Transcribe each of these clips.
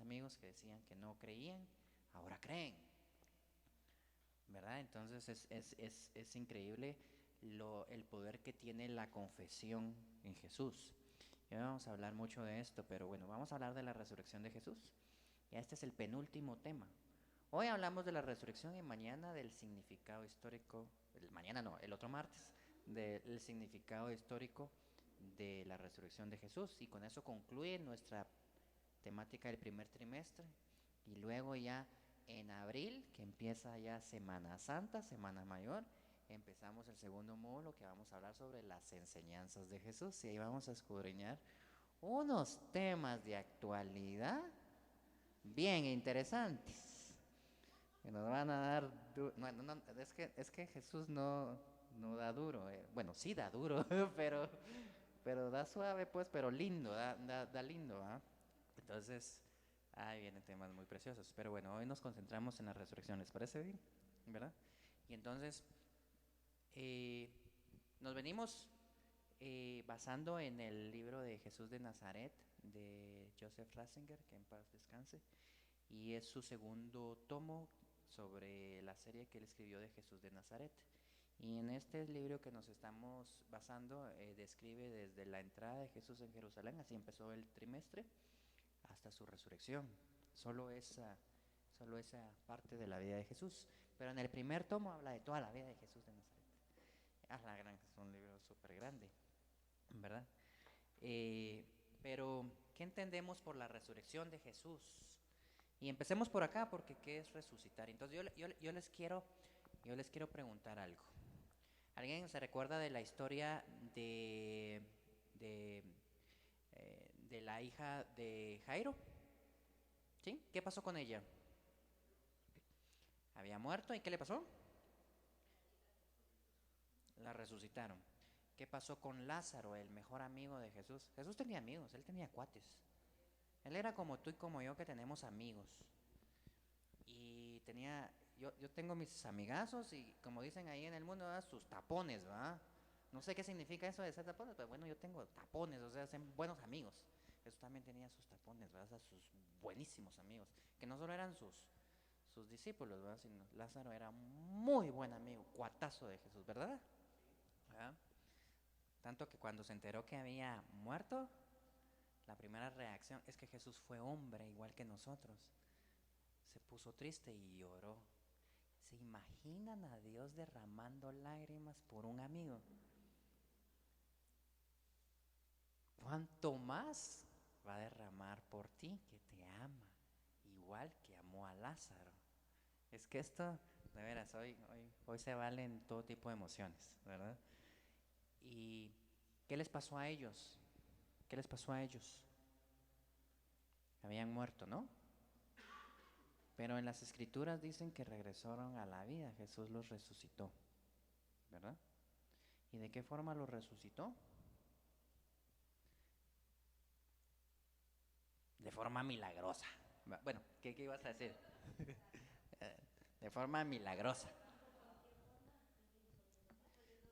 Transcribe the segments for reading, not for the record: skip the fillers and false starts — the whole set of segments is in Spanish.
mis amigos que decían que no creían, ahora creen, ¿verdad? Entonces es increíble el poder que tiene la confesión en Jesús. Y hoy vamos a hablar mucho de esto, pero bueno, vamos a hablar de la resurrección de Jesús. Ya este es el penúltimo tema. Hoy hablamos de la resurrección y mañana del significado histórico, mañana no, el otro martes, del significado histórico de la resurrección de Jesús. Y con eso concluye nuestra temática del primer trimestre. Y luego ya en abril, que empieza ya Semana Santa, Semana Mayor, empezamos el segundo módulo que vamos a hablar sobre las enseñanzas de Jesús. Y ahí vamos a escudriñar unos temas de actualidad bien interesantes que nos van a dar no, es que Jesús no da duro, bueno, sí da duro, pero da suave, pues, pero lindo, da lindo, ¿ah? Entonces, ahí vienen temas muy preciosos. Pero bueno, hoy nos concentramos en la resurrección, ¿les parece bien? ¿Verdad? Y entonces, eh, nos venimos basando en el libro de Jesús de Nazaret de Joseph Ratzinger, que en paz descanse, y es su segundo tomo sobre la serie que él escribió de Jesús de Nazaret. Y en este libro que nos estamos basando, describe desde la entrada de Jesús en Jerusalén, así empezó el trimestre, hasta su resurrección. Solo esa, solo esa parte de la vida de Jesús. Pero en el primer tomo habla de toda la vida de Jesús de Nazaret. La gran, es un libro súper grande, ¿verdad? Pero, ¿qué entendemos por la resurrección de Jesús? Y empecemos por acá, porque ¿qué es resucitar? Entonces yo les quiero preguntar algo. ¿Alguien se recuerda de la historia de, de la hija de Jairo? ¿Sí? ¿Qué pasó con ella? Había muerto, ¿y qué le pasó? La resucitaron. ¿Qué pasó con Lázaro, el mejor amigo de Jesús? Jesús tenía amigos, él tenía cuates. Él era como tú y como yo, que tenemos amigos. Y yo tengo mis amigazos y, como dicen ahí en el mundo, ¿verdad? Sus tapones, ¿verdad? No sé qué significa eso de ser tapones, pero bueno, yo tengo tapones, o sea, son buenos amigos. Jesús también tenía sus tapones, ¿verdad? O sea, sus buenísimos amigos, que no solo eran sus discípulos, ¿verdad? Sino Lázaro era muy buen amigo, cuatazo de Jesús, ¿verdad? ¿Verdad? Tanto que cuando se enteró que había muerto, la primera reacción es que Jesús fue hombre igual que nosotros. Se puso triste y lloró. ¿Se imaginan a Dios derramando lágrimas por un amigo? ¿Cuánto más va a derramar por ti, que te ama, igual que amó a Lázaro? Es que esto, de veras, hoy se valen todo tipo de emociones, ¿verdad? ¿Y qué les pasó a ellos? ¿Qué les pasó a ellos? Habían muerto, ¿no? Pero en las escrituras dicen que regresaron a la vida, Jesús los resucitó, ¿verdad? ¿Y de qué forma los resucitó? De forma milagrosa. Bueno, ¿qué ibas a decir? De forma milagrosa.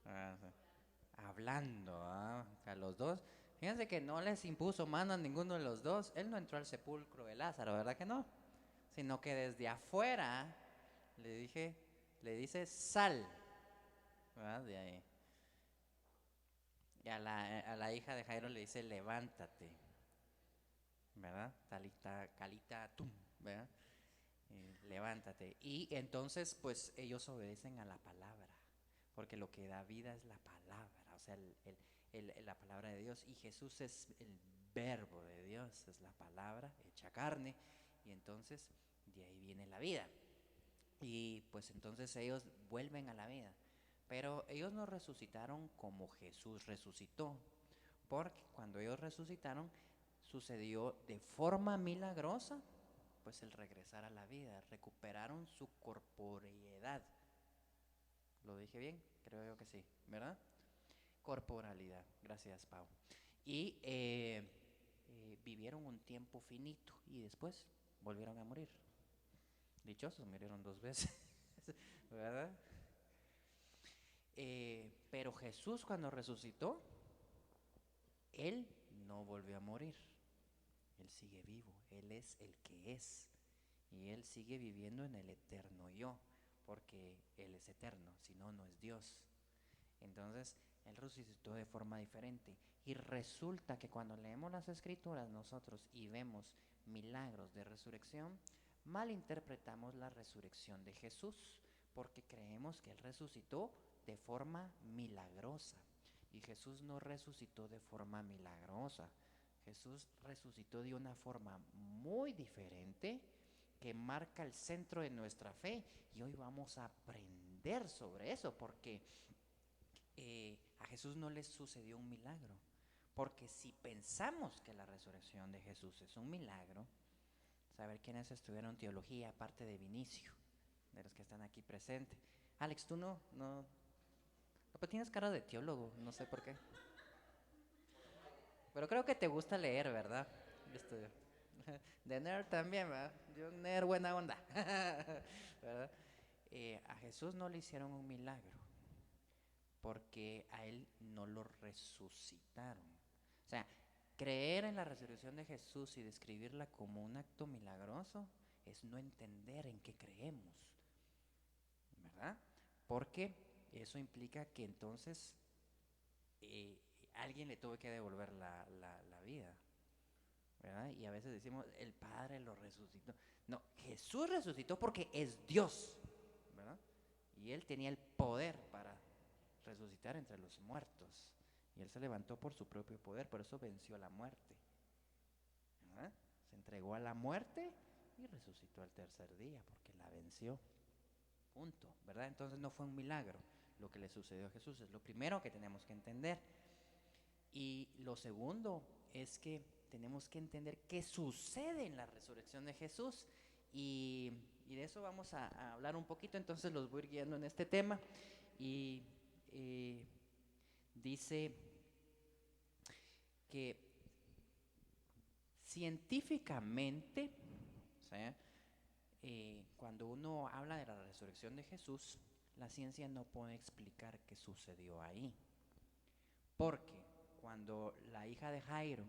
Ah, sí. Hablando, a los dos. Fíjense que no les impuso mano a ninguno de los dos. Él no entró al sepulcro de Lázaro, ¿verdad que no? Sino que desde afuera le dice sal, ¿verdad? De ahí. Y a la hija de Jairo le dice levántate, ¿verdad? Talita, calita, tum, ¿verdad? Levántate. Y entonces, pues ellos obedecen a la palabra, porque lo que da vida es la palabra, o sea, la palabra de Dios. Y Jesús es el verbo de Dios, es la palabra hecha carne. Y entonces, de ahí viene la vida. Y pues entonces ellos vuelven a la vida. Pero ellos no resucitaron como Jesús resucitó, porque cuando ellos resucitaron sucedió de forma milagrosa, pues el regresar a la vida, recuperaron su corporeidad. ¿Lo dije bien? Creo yo que sí, ¿verdad? Corporalidad, gracias Pau. Y vivieron un tiempo finito y después volvieron a morir. Dichosos, murieron dos veces, ¿verdad? Pero Jesús, cuando resucitó, él no volvió a morir. Él sigue vivo, Él es el que es. Y Él sigue viviendo en el eterno yo, porque Él es eterno, si no, no es Dios. Entonces, Él resucitó de forma diferente. Y resulta que cuando leemos las Escrituras nosotros y vemos milagros de resurrección, malinterpretamos la resurrección de Jesús, porque creemos que Él resucitó de forma milagrosa. Y Jesús no resucitó de forma milagrosa. Jesús resucitó de una forma muy diferente que marca el centro de nuestra fe. Y hoy vamos a aprender sobre eso, porque a Jesús no le sucedió un milagro. Porque si pensamos que la resurrección de Jesús es un milagro, saber quiénes estudiaron teología, aparte de Vinicio, de los que están aquí presentes. Alex, tú no, pero tienes cara de teólogo, no sé por qué. Pero creo que te gusta leer, ¿verdad? Estudio. De nerd también, ¿verdad? Yo nerd buena onda, ¿verdad? A Jesús no le hicieron un milagro, porque a él no lo resucitaron. O sea, creer en la resurrección de Jesús y describirla como un acto milagroso es no entender en qué creemos, ¿verdad? Porque eso implica que entonces alguien le tuvo que devolver la vida, ¿verdad? Y a veces decimos, el Padre lo resucitó. No, Jesús resucitó porque es Dios, ¿verdad? Y Él tenía el poder para resucitar entre los muertos. Y Él se levantó por su propio poder, por eso venció la muerte, ¿verdad? Se entregó a la muerte y resucitó al tercer día, porque la venció. Punto, ¿verdad? Entonces no fue un milagro lo que le sucedió a Jesús, es lo primero que tenemos que entender. Y lo segundo es que tenemos que entender qué sucede en la resurrección de Jesús. Y de eso vamos a hablar un poquito, entonces los voy a ir guiando en este tema. Y dice que científicamente, o sea, cuando uno habla de la resurrección de Jesús, la ciencia no puede explicar qué sucedió ahí. Porque cuando la hija de Jairo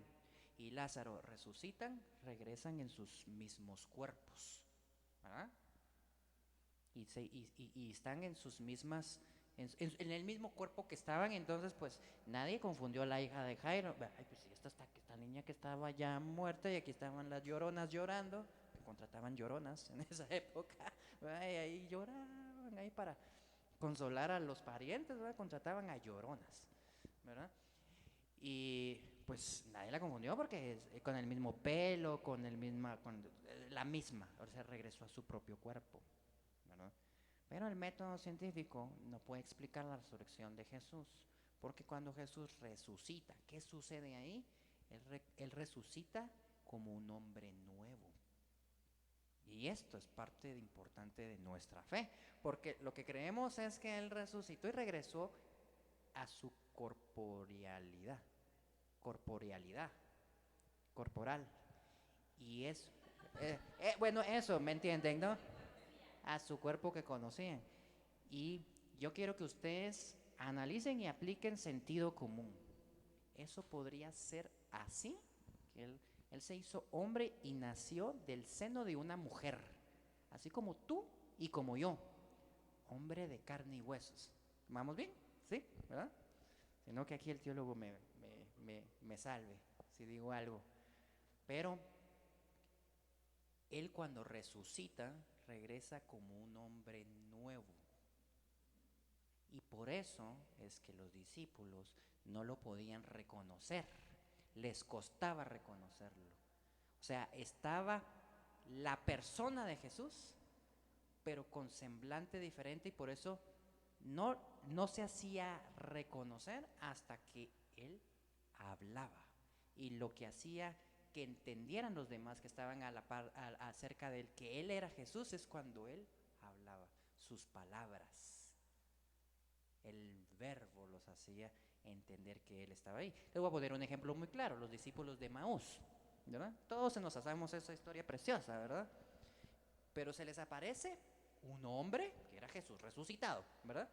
y Lázaro resucitan, regresan en sus mismos cuerpos, ¿verdad? Y están en sus mismas, en el mismo cuerpo que estaban. Entonces pues nadie confundió a la hija de Jairo. Ay, pues sí, esta niña que estaba ya muerta, y aquí estaban las lloronas llorando, que contrataban lloronas en esa época, ¿verdad? Y ahí lloraban ahí para consolar a los parientes, ¿verdad? Contrataban a lloronas, ¿verdad? Y pues nadie la confundió, porque con el mismo pelo, con la misma, o sea, regresó a su propio cuerpo, ¿verdad? Pero el método científico no puede explicar la resurrección de Jesús, porque cuando Jesús resucita, ¿qué sucede ahí? Él resucita como un hombre nuevo. Y esto es parte importante de nuestra fe, porque lo que creemos es que Él resucitó y regresó a su corporal. Y es, bueno, eso, ¿me entienden, no? A su cuerpo que conocían. Y yo quiero que ustedes analicen y apliquen sentido común. Eso podría ser así, que él se hizo hombre y nació del seno de una mujer, así como tú y como yo, hombre de carne y huesos. ¿Vamos bien? ¿Sí? ¿Verdad? Sino que aquí el teólogo me salve si digo algo. Pero él, cuando resucita, regresa como un hombre nuevo. Y por eso es que los discípulos no lo podían reconocer, les costaba reconocerlo. O sea, estaba la persona de Jesús, pero con semblante diferente, y por eso no se hacía reconocer hasta que él hablaba. Y lo que hacía que entendieran los demás que estaban a la par, acerca de él, que él era Jesús, es cuando él hablaba. Sus palabras, el verbo los hacía entender que él estaba ahí. Les voy a poner un ejemplo muy claro: los discípulos de Maús, ¿verdad? Todos se nos hacemos esa historia preciosa, ¿verdad? Pero se les aparece un hombre que era Jesús resucitado, ¿verdad?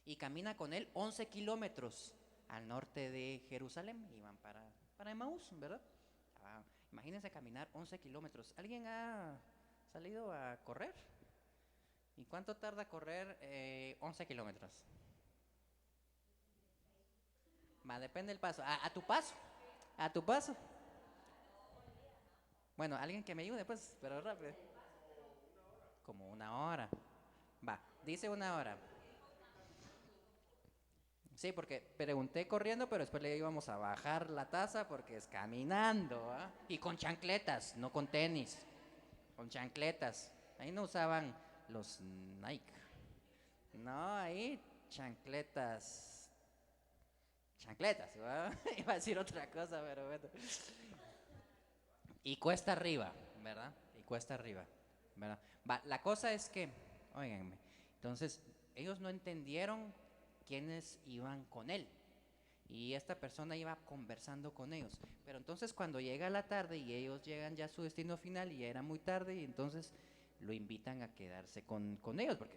Y camina con él 11 kilómetros al norte de Jerusalén. Iban para Emaús, ¿verdad? Imagínense caminar 11 kilómetros. ¿Alguien ha salido a correr? ¿Y cuánto tarda correr 11 kilómetros? Depende del paso. A tu paso. A tu paso. Bueno, alguien que me ayude, pues, pero rápido. Como una hora. Va, dice una hora. Sí, porque pregunté corriendo, pero después le íbamos a bajar la taza porque es caminando, ¿ah? Y con chancletas, no con tenis. Con chancletas. Ahí no usaban los Nike. No, ahí chancletas. Chancletas, ¿verdad? Iba a decir otra cosa, pero bueno. Y cuesta arriba, ¿verdad? Y cuesta arriba, ¿verdad? Va, la cosa es que, óiganme, entonces ellos no entendieron quiénes iban con él. Y esta persona iba conversando con ellos. Pero entonces cuando llega la tarde y ellos llegan ya a su destino final y ya era muy tarde, y entonces lo invitan a quedarse con ellos, porque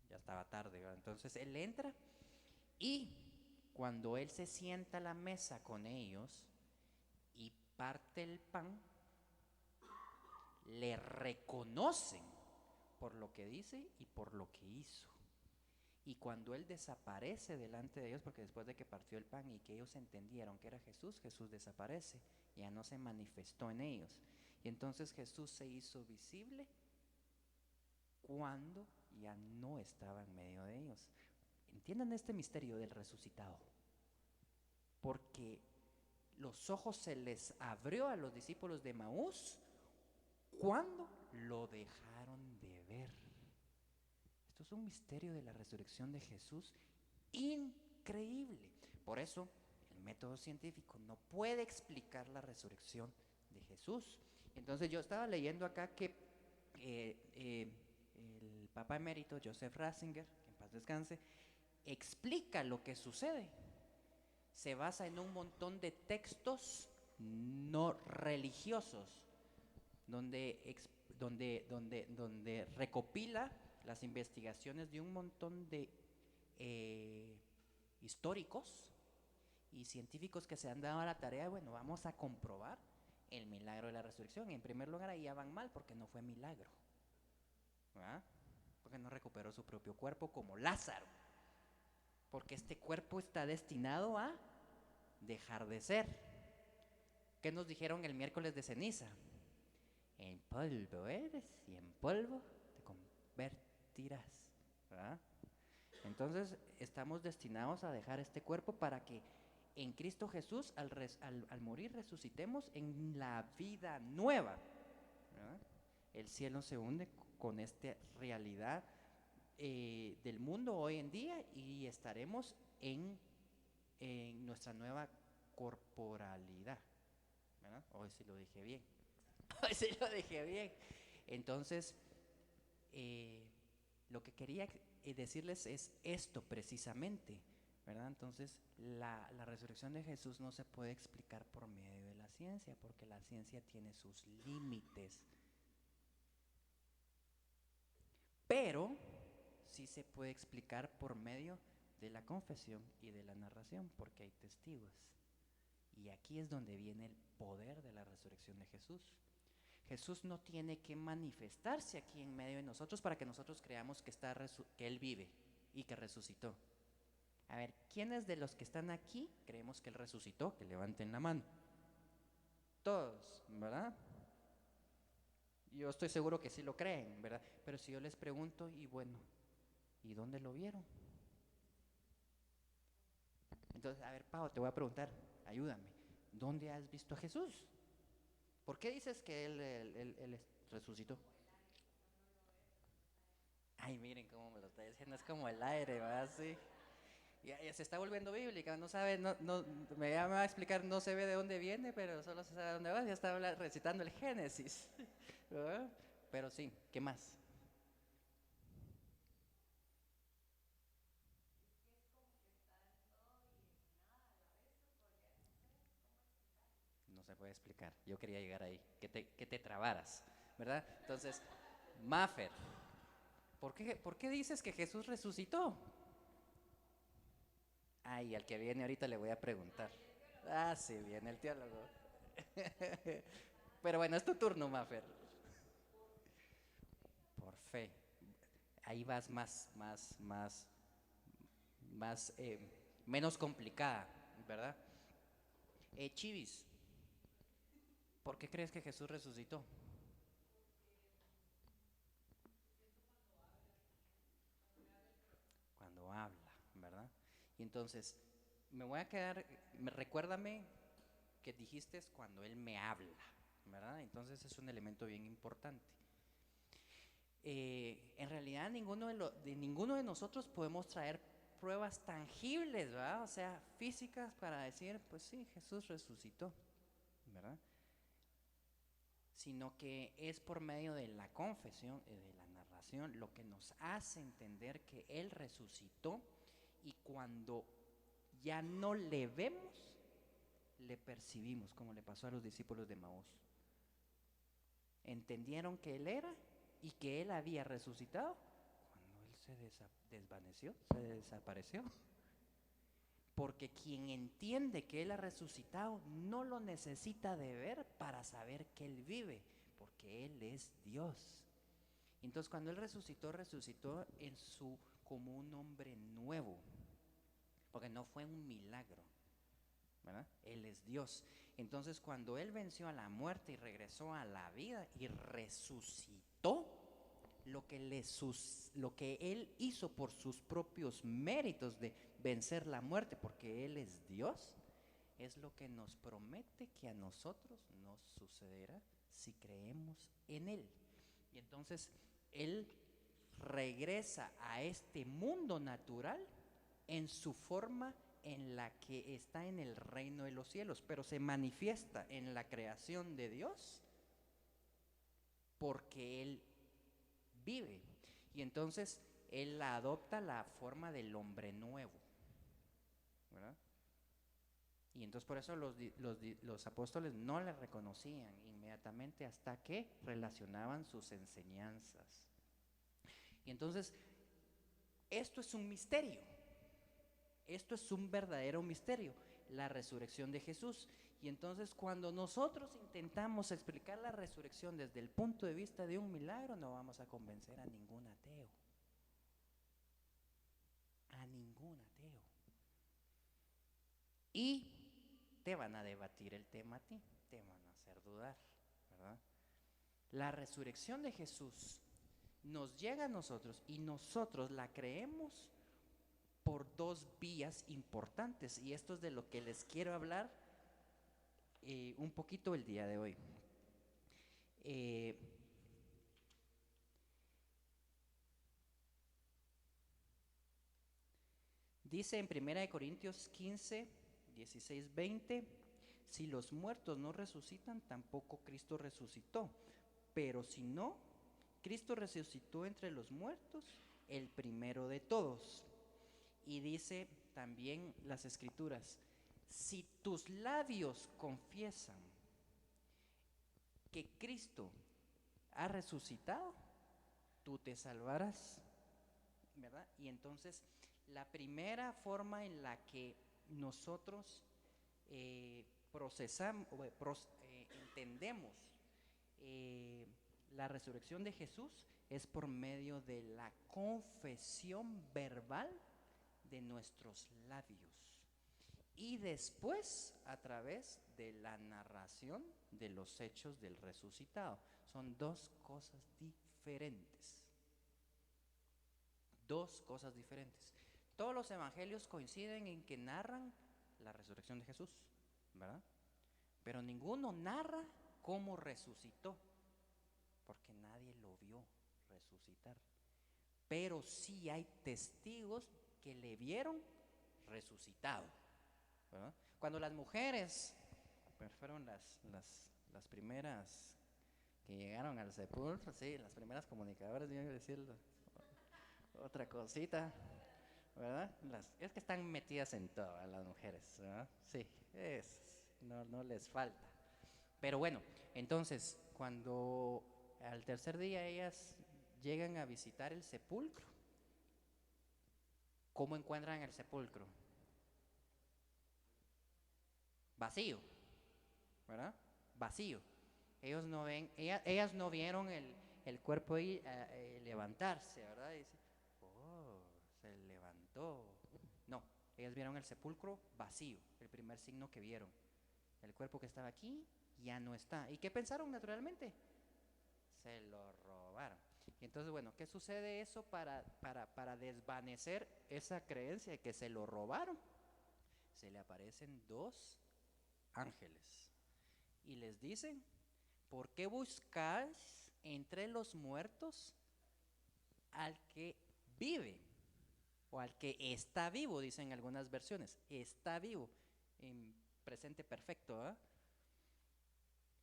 ya estaba tarde, ¿verdad? Entonces él entra y cuando él se sienta a la mesa con ellos y parte el pan, le reconocen por lo que dice y por lo que hizo. Y cuando él desaparece delante de ellos, porque después de que partió el pan y que ellos entendieron que era Jesús, Jesús desaparece, ya no se manifestó en ellos. Y entonces Jesús se hizo visible cuando ya no estaba en medio de ellos. Entiendan este misterio del resucitado, porque los ojos se les abrió a los discípulos de Maús cuando lo dejaron de ver. Esto es un misterio de la resurrección de Jesús increíble. Por eso el método científico no puede explicar la resurrección de Jesús. Entonces yo estaba leyendo acá que el Papa Emérito Joseph Ratzinger, que en paz descanse, explica lo que sucede. Se basa en un montón de textos no religiosos, donde recopila las investigaciones de un montón de históricos y científicos que se han dado a la tarea, bueno, vamos a comprobar el milagro de la resurrección. En primer lugar, ahí ya van mal porque no fue milagro, ¿verdad? Porque no recuperó su propio cuerpo como Lázaro, porque este cuerpo está destinado a dejar de ser. ¿Qué nos dijeron el miércoles de ceniza? En polvo eres y en polvo te convertirás, ¿verdad? Entonces estamos destinados a dejar este cuerpo para que en Cristo Jesús al morir resucitemos en la vida nueva, ¿verdad? El cielo se hunde con esta realidad del mundo hoy en día y estaremos en nuestra nueva corporalidad, ¿verdad? Hoy sí lo dije bien. Hoy sí lo dije bien. Entonces, lo que quería decirles es esto precisamente, ¿verdad? Entonces, la resurrección de Jesús no se puede explicar por medio de la ciencia, porque la ciencia tiene sus límites. Pero sí se puede explicar por medio de la confesión y de la narración, porque hay testigos. Y aquí es donde viene el poder de la resurrección de Jesús. Jesús no tiene que manifestarse aquí en medio de nosotros para que nosotros creamos que Él vive y que resucitó. A ver, ¿quiénes de los que están aquí creemos que Él resucitó? Que levanten la mano. Todos, ¿verdad? Yo estoy seguro que sí lo creen, ¿verdad? Pero si yo les pregunto, y bueno, ¿y dónde lo vieron? Entonces, a ver, Pau, te voy a preguntar, ayúdame. ¿Dónde has visto a Jesús? ¿Por qué dices que él resucitó? Ay, miren cómo me lo está diciendo, es como el aire, ¿verdad? Sí. Ya se está volviendo bíblica, no sabe, me va a explicar, no se ve de dónde viene, pero solo se sabe de dónde va, ya está recitando el Génesis, ¿verdad? Pero sí, ¿qué más? No se puede explicar, yo quería llegar ahí, que te trabaras, ¿verdad? Entonces, Maffer, ¿por qué dices que Jesús resucitó? Ay, al que viene ahorita le voy a preguntar. Ah, sí, viene el teólogo. Pero bueno, es tu turno, Mafer. Por fe. Ahí vas más, menos complicada, ¿verdad? Chivis, ¿por qué crees que Jesús resucitó? Cuando habla, ¿verdad? Y entonces, me voy a quedar, recuérdame que dijiste es cuando Él me habla, ¿verdad? Entonces es un elemento bien importante. En realidad ninguno de nosotros podemos traer pruebas tangibles, ¿verdad? O sea, físicas para decir, pues sí, Jesús resucitó, ¿verdad? Sino que es por medio de la confesión y de la narración lo que nos hace entender que Él resucitó, y cuando ya no le vemos, le percibimos, como le pasó a los discípulos de Maús. Entendieron que Él era y que Él había resucitado cuando Él se desvaneció, se desapareció. Porque quien entiende que Él ha resucitado no lo necesita de ver para saber que Él vive, porque Él es Dios. Entonces cuando Él resucitó, resucitó como un hombre nuevo, porque no fue un milagro, ¿verdad? Él es Dios. Entonces cuando Él venció a la muerte y regresó a la vida y resucitó, lo que Él hizo por sus propios méritos de vencer la muerte, porque Él es Dios, es lo que nos promete que a nosotros nos sucederá si creemos en Él. Y entonces Él regresa a este mundo natural en su forma en la que está en el reino de los cielos, pero se manifiesta en la creación de Dios porque Él vive. Y entonces Él adopta la forma del hombre nuevo, ¿verdad? Y entonces por eso los apóstoles no le reconocían inmediatamente hasta que relacionaban sus enseñanzas. Y entonces esto es un misterio. Esto es un verdadero misterio, la resurrección de Jesús. Y entonces cuando nosotros intentamos explicar la resurrección desde el punto de vista de un milagro, no vamos a convencer a ningún ateo. A ningún ateo. Y te van a debatir el tema a ti, te van a hacer dudar, ¿verdad? La resurrección de Jesús nos llega a nosotros y nosotros la creemos por dos vías importantes, y esto es de lo que les quiero hablar un poquito el día de hoy. Eh, Dice en 1 Corintios 15, 16, 20, si los muertos no resucitan, tampoco Cristo resucitó. Pero si no, Cristo resucitó entre los muertos, el primero de todos. Y dice también las Escrituras, si tus labios confiesan que Cristo ha resucitado, tú te salvarás, ¿verdad? Y entonces la primera forma en la que nosotros procesamos, entendemos la resurrección de Jesús es por medio de la confesión verbal de nuestros labios y después a través de la narración de los hechos del resucitado. Son dos cosas diferentes. Dos cosas diferentes. Todos los evangelios coinciden en que narran la resurrección de Jesús, ¿verdad? Pero ninguno narra cómo resucitó, porque nadie lo vio resucitar. Pero sí hay testigos que le vieron resucitado, ¿verdad? Cuando las mujeres fueron las primeras que llegaron al sepulcro, sí, las primeras comunicadoras, yo iba a decir otra cosita, ¿verdad? Es que están metidas en todo las mujeres, ¿verdad? Sí, no les falta. Pero bueno, entonces, cuando al tercer día ellas llegan a visitar el sepulcro, ¿cómo encuentran el sepulcro? vacío, ¿verdad? Vacío. Ellas no vieron el cuerpo ahí levantarse, ¿verdad? Y dice, oh, se levantó. No, ellas vieron el sepulcro vacío, el primer signo que vieron. El cuerpo que estaba aquí ya no está. ¿Y qué pensaron naturalmente? Se lo robaron. Y entonces, bueno, ¿qué sucede eso para desvanecer esa creencia de que se lo robaron? Se le aparecen dos ángeles y les dicen, ¿por qué buscáis entre los muertos al que vive? O al que está vivo, dicen algunas versiones. Está vivo, en presente perfecto, ¿eh?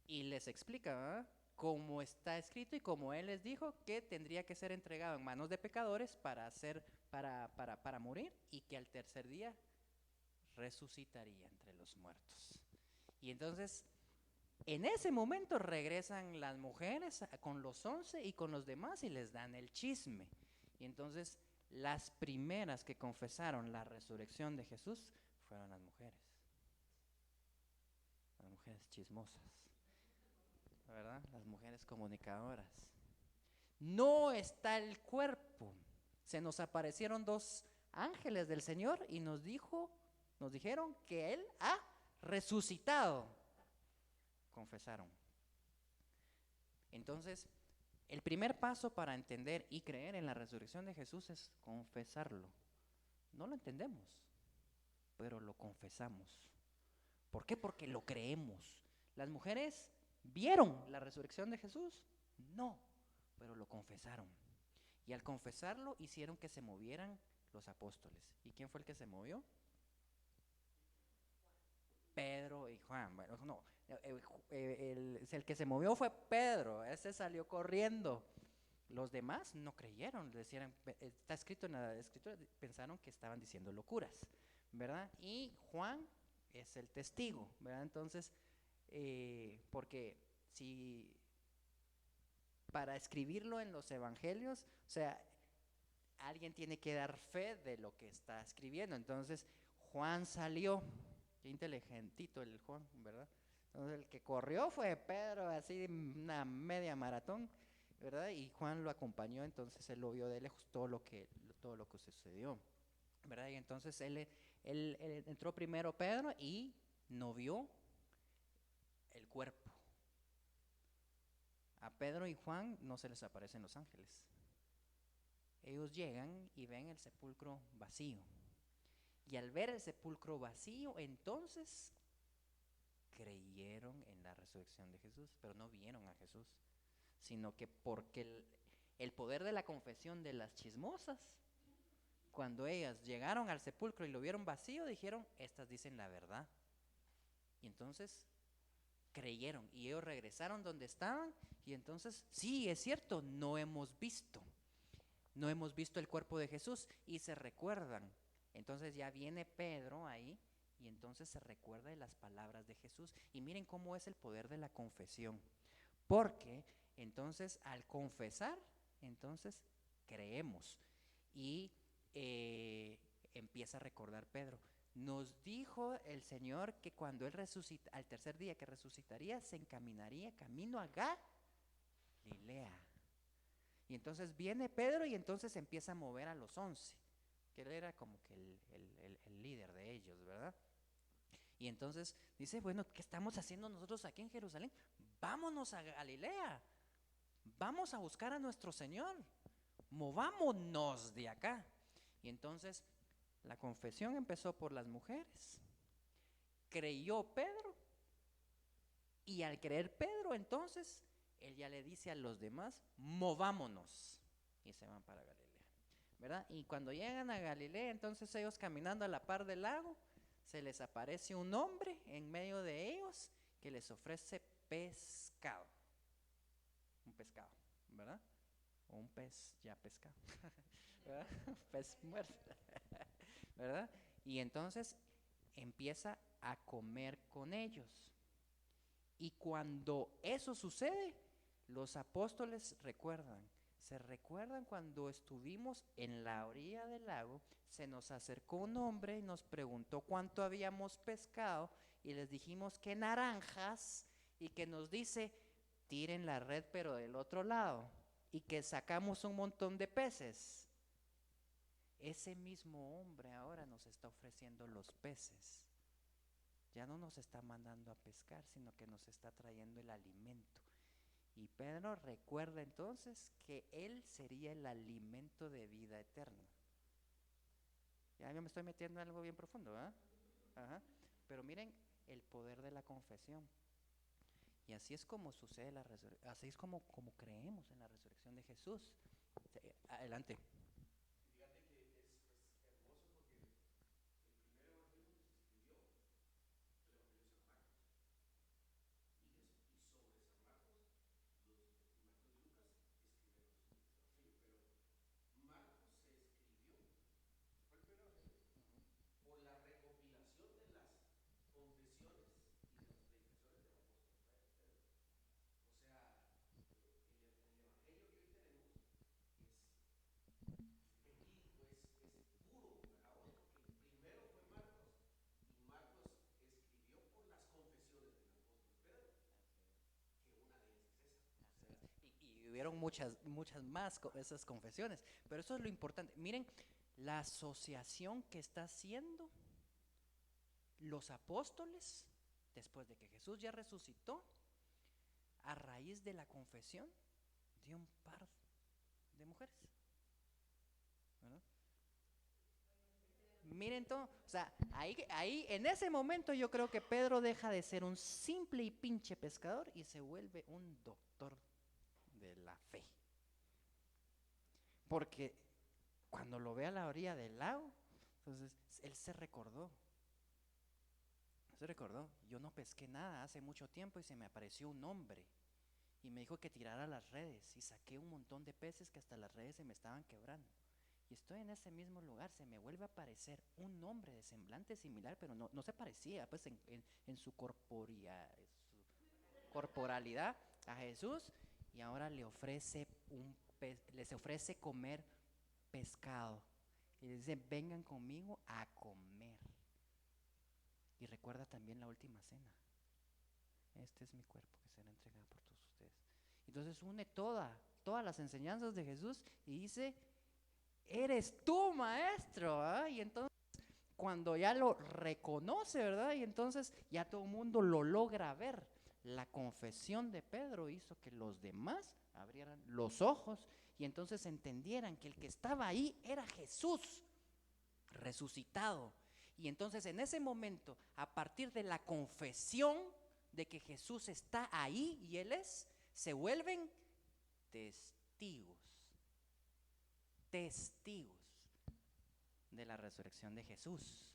Y les explica, ¿eh?, cómo está escrito y como él les dijo que tendría que ser entregado en manos de pecadores para morir, y que al tercer día resucitaría entre los muertos. Y entonces, en ese momento regresan las mujeres con los 11 y con los demás y les dan el chisme. Y entonces las primeras que confesaron la resurrección de Jesús fueron las mujeres chismosas, ¿verdad? Las mujeres comunicadoras. No está el cuerpo. Se nos aparecieron dos ángeles del Señor y nos dijeron que Él ha resucitado. Confesaron. Entonces, el primer paso para entender y creer en la resurrección de Jesús es confesarlo. No lo entendemos, pero lo confesamos. ¿Por qué? Porque lo creemos. ¿Las mujeres vieron la resurrección de Jesús? No, pero lo confesaron. Y al confesarlo hicieron que se movieran los apóstoles. ¿Y quién fue el que se movió? Pedro y Juan. Bueno, no, el que se movió fue Pedro. Ese salió corriendo. Los demás no creyeron, decían, está escrito en la escritura, pensaron que estaban diciendo locuras, ¿verdad? Y Juan es el testigo, ¿verdad? Entonces, porque si para escribirlo en los evangelios, o sea, alguien tiene que dar fe de lo que está escribiendo. Entonces, Juan salió, qué inteligentito el Juan, ¿verdad? Entonces, el que corrió fue Pedro, así una media maratón, ¿verdad? Y Juan lo acompañó, entonces él lo vio de lejos todo lo que sucedió, ¿verdad? Y entonces él entró primero Pedro y no vio el cuerpo. A Pedro y Juan no se les aparecen los ángeles. Ellos llegan y ven el sepulcro vacío. Y al ver el sepulcro vacío, entonces creyeron en la resurrección de Jesús, pero no vieron a Jesús, sino que porque el poder de la confesión de las chismosas, cuando ellas llegaron al sepulcro y lo vieron vacío, dijeron, estas dicen la verdad. Y entonces creyeron y ellos regresaron donde estaban y entonces, sí, es cierto, no hemos visto el cuerpo de Jesús, y se recuerdan. Entonces ya viene Pedro ahí y entonces se recuerda de las palabras de Jesús. Y miren cómo es el poder de la confesión, porque entonces al confesar, entonces creemos. Y empieza a recordar Pedro, nos dijo el Señor que cuando Él resucita, al tercer día que resucitaría, se encaminaría camino a Galilea. Y entonces viene Pedro y entonces empieza a mover a los 11, que él era como que el líder de ellos, ¿verdad? Y entonces dice, bueno, ¿qué estamos haciendo nosotros aquí en Jerusalén? Vámonos a Galilea, vamos a buscar a nuestro Señor, movámonos de acá. Y entonces la confesión empezó por las mujeres, creyó Pedro, y al creer Pedro, entonces él ya le dice a los demás, movámonos, y se van para Galilea, ¿verdad? Y cuando llegan a Galilea, entonces ellos caminando a la par del lago, se les aparece un hombre en medio de ellos que les ofrece pescado, un pescado, ¿verdad? O un pez ya pescado, ¿verdad? Pez muerto, ¿verdad? Y entonces empieza a comer con ellos. Y cuando eso sucede, los apóstoles se recuerdan cuando estuvimos en la orilla del lago, se nos acercó un hombre y nos preguntó cuánto habíamos pescado, y les dijimos que naranjas y que nos dice, tiren la red pero del otro lado y que sacamos un montón de peces. Ese mismo hombre ahora nos está ofreciendo los peces. Ya no nos está mandando a pescar, sino que nos está trayendo el alimento. Y Pedro recuerda entonces que él sería el alimento de vida eterna. Ya me estoy metiendo en algo bien profundo, ¿verdad? Ajá. Pero miren el poder de la confesión. Y así es como sucede la resurrección, así es como creemos en la resurrección de Jesús. Adelante. Y hubieron muchas más esas confesiones, pero eso es lo importante. Miren la asociación que está haciendo los apóstoles después de que Jesús ya resucitó, a raíz de la confesión de un par de mujeres, ¿verdad? Miren todo, o sea, ahí en ese momento yo creo que Pedro deja de ser un simple y pinche pescador y se vuelve un doctor de la fe. Porque cuando lo ve a la orilla del lago, entonces él se recordó, yo no pesqué nada hace mucho tiempo y se me apareció un hombre y me dijo que tirara las redes y saqué un montón de peces que hasta las redes se me estaban quebrando. Y estoy en ese mismo lugar, se me vuelve a aparecer un hombre de semblante similar, pero no se parecía pues en su corporalidad a Jesús, y ahora les ofrece comer pescado. Y les dice, vengan conmigo a comer. Y recuerda también la última cena. Este es mi cuerpo que será entregado por todos ustedes. Entonces une todas las enseñanzas de Jesús y dice, eres tú, maestro, ¿eh? Y entonces cuando ya lo reconoce, ¿verdad? Y entonces ya todo el mundo lo logra ver. La confesión de Pedro hizo que los demás abrieran los ojos y entonces entendieran que el que estaba ahí era Jesús resucitado. Y entonces en ese momento, a partir de la confesión de que Jesús está ahí y Él se vuelven testigos de la resurrección de Jesús.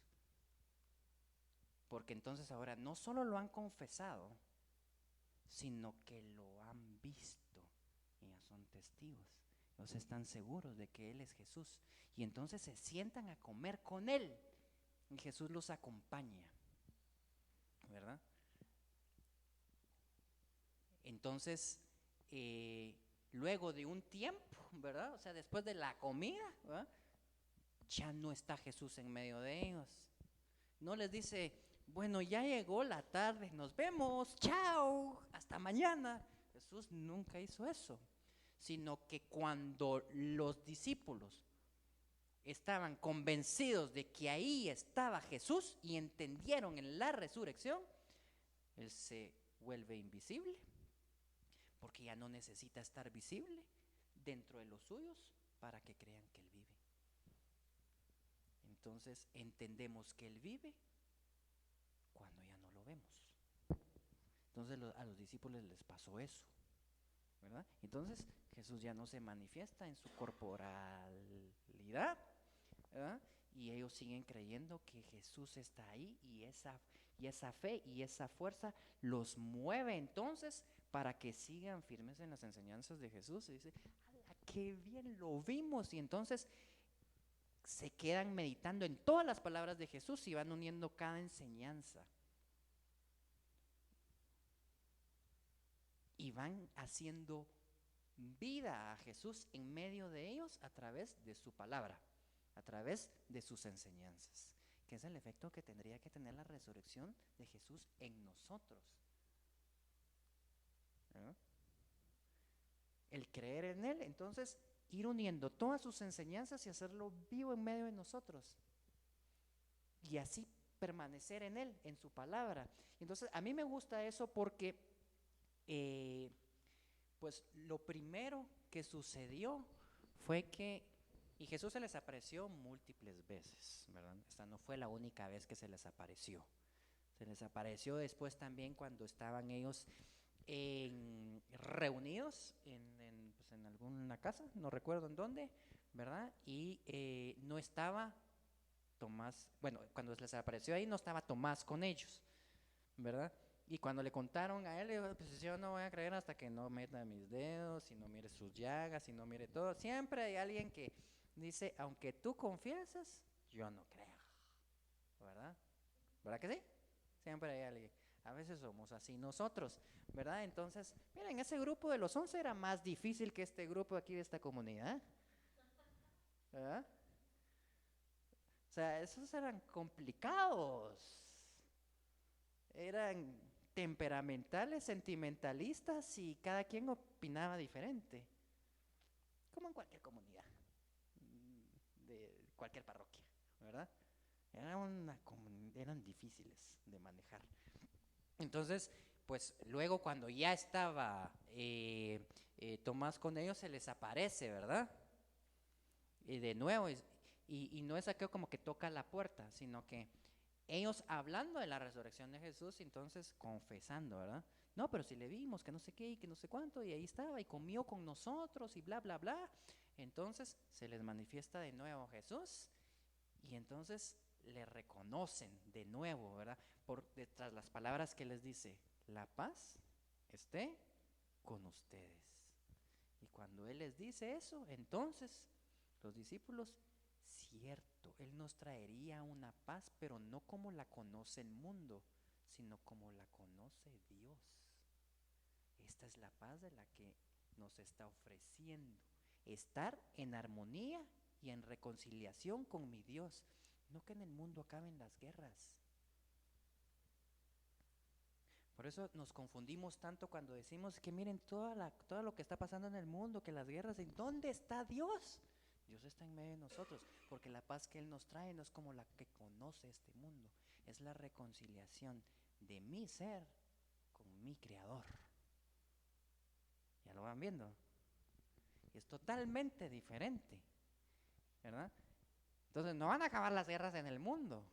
Porque entonces ahora no solo lo han confesado, sino que lo han visto y ya son testigos. Entonces están seguros de que Él es Jesús. Y entonces se sientan a comer con Él. Y Jesús los acompaña, ¿verdad? Entonces, luego de un tiempo, ¿verdad? O sea, después de la comida, ¿verdad? Ya no está Jesús en medio de ellos. No les dice, bueno, ya llegó la tarde, nos vemos, chao, hasta mañana. Jesús nunca hizo eso, sino que cuando los discípulos estaban convencidos de que ahí estaba Jesús y entendieron en la resurrección, Él se vuelve invisible, porque ya no necesita estar visible dentro de los suyos para que crean que Él vive. Entonces entendemos que Él vive cuando ya no lo vemos. Entonces a los discípulos les pasó eso, ¿verdad? Entonces Jesús ya no se manifiesta en su corporalidad, ¿verdad? Y ellos siguen creyendo que Jesús está ahí y esa fe y esa fuerza los mueve entonces para que sigan firmes en las enseñanzas de Jesús. Y dice, ¡ala, qué bien lo vimos! Y entonces se quedan meditando en todas las palabras de Jesús y van uniendo cada enseñanza. Y van haciendo vida a Jesús en medio de ellos a través de su palabra, a través de sus enseñanzas. que es el efecto que tendría que tener la resurrección de Jesús en nosotros. ¿No? El creer en Él, entonces ir uniendo todas sus enseñanzas y hacerlo vivo en medio de nosotros. Y así permanecer en Él, en su palabra. Entonces a mí me gusta eso porque pues lo primero que sucedió fue que, y Jesús se les apareció múltiples veces, ¿verdad? Esta no fue la única vez que se les apareció. Se les apareció después también cuando estaban ellos reunidos pues en alguna casa, no recuerdo en dónde, ¿verdad? Y no estaba Tomás, bueno, cuando les apareció ahí no estaba Tomás con ellos, ¿verdad? Y cuando le contaron a él, le dijo, pues yo no voy a creer hasta que no meta mis dedos, y no mire sus llagas, y no mire todo. Siempre hay alguien que dice, aunque tú confieses, yo no creo, ¿verdad? ¿Verdad que sí? Siempre hay alguien. A veces somos así nosotros, ¿verdad? Entonces, miren, ese grupo de los 11 era más difícil que este grupo aquí de esta comunidad, ¿verdad? O sea, esos eran complicados. Eran temperamentales, sentimentalistas y cada quien opinaba diferente, como en cualquier comunidad, de cualquier parroquia, ¿verdad? Eran difíciles de manejar. Entonces, pues luego cuando ya estaba Tomás con ellos, se les aparece, ¿verdad? Y de nuevo, y no es aquello como que toca la puerta, sino que ellos hablando de la resurrección de Jesús, entonces confesando, ¿verdad? No, pero si le vimos que no sé qué y que no sé cuánto, y ahí estaba y comió con nosotros y bla, bla, bla. Entonces se les manifiesta de nuevo Jesús y entonces le reconocen de nuevo, ¿verdad? Por detrás las palabras que les dice, la paz esté con ustedes. Y cuando Él les dice eso, entonces los discípulos, cierto, Él nos traería una paz, pero no como la conoce el mundo, sino como la conoce Dios. Esta es la paz de la que nos está ofreciendo. Estar en armonía y en reconciliación con mi Dios. No que en el mundo acaben las guerras. Por eso nos confundimos tanto cuando decimos que miren todo lo que está pasando en el mundo, que las guerras, ¿en dónde está Dios? Dios está en medio de nosotros, porque la paz que Él nos trae no es como la que conoce este mundo, es la reconciliación de mi ser con mi Creador. ¿Ya lo van viendo? Es totalmente diferente, ¿verdad? Entonces no van a acabar las guerras en el mundo.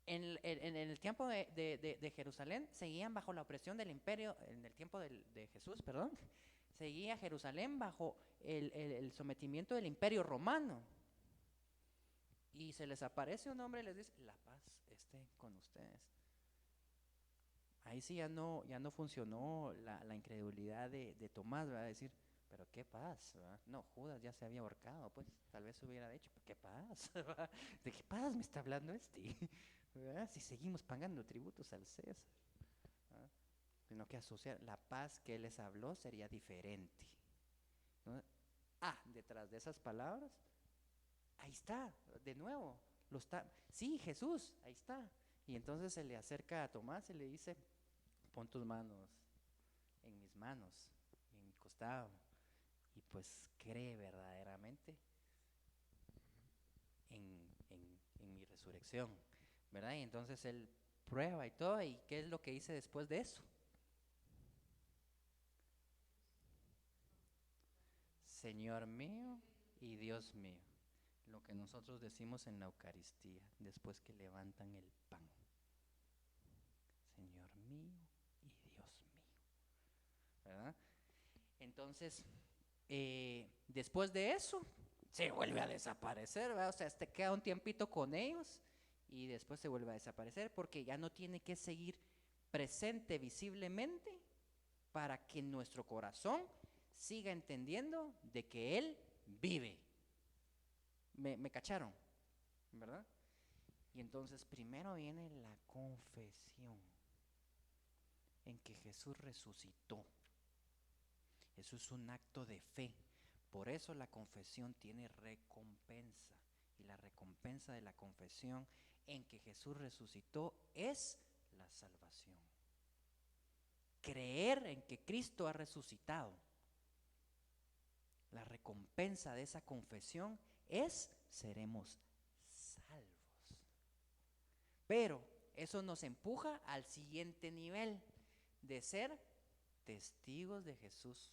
En el tiempo de Jerusalén seguían bajo la opresión del imperio, en el tiempo de Jesús, perdón, seguía Jerusalén bajo el sometimiento del imperio romano. Y se les aparece un hombre y les dice, la paz esté con ustedes. Ahí sí ya no funcionó la incredulidad de Tomás, ¿verdad? Decir, pero qué paz, ¿verdad? No, Judas ya se había ahorcado, pues tal vez hubiera dicho, ¿qué paz? ¿De qué paz me está hablando este? ¿Verdad? Si seguimos pagando tributos al César, ¿verdad? Sino que asociar la paz que él les habló sería diferente, ¿no? Detrás de esas palabras, ahí está, de nuevo, sí, Jesús, ahí está. Y entonces se le acerca a Tomás y le dice, pon tus manos en mis manos y en mi costado, y pues cree verdaderamente en mi resurrección, ¿verdad? Y entonces él prueba y todo, y ¿qué es lo que dice después de eso? Señor mío y Dios mío, lo que nosotros decimos en la Eucaristía, después que levantan el pan. Señor mío y Dios mío, ¿verdad? Entonces, después de eso, se vuelve a desaparecer, ¿verdad? O sea, queda un tiempito con ellos y después se vuelve a desaparecer porque ya no tiene que seguir presente visiblemente para que nuestro corazón siga entendiendo de que Él vive. ¿Me cacharon? ¿Verdad? Y entonces primero viene la confesión en que Jesús resucitó. Eso es un acto de fe. Por eso la confesión tiene recompensa. Y la recompensa recompensa de la confesión en que Jesús resucitó es la salvación. Creer en que Cristo ha resucitado. La recompensa de esa confesión es seremos salvos. Pero eso nos empuja al siguiente nivel de ser testigos de Jesús.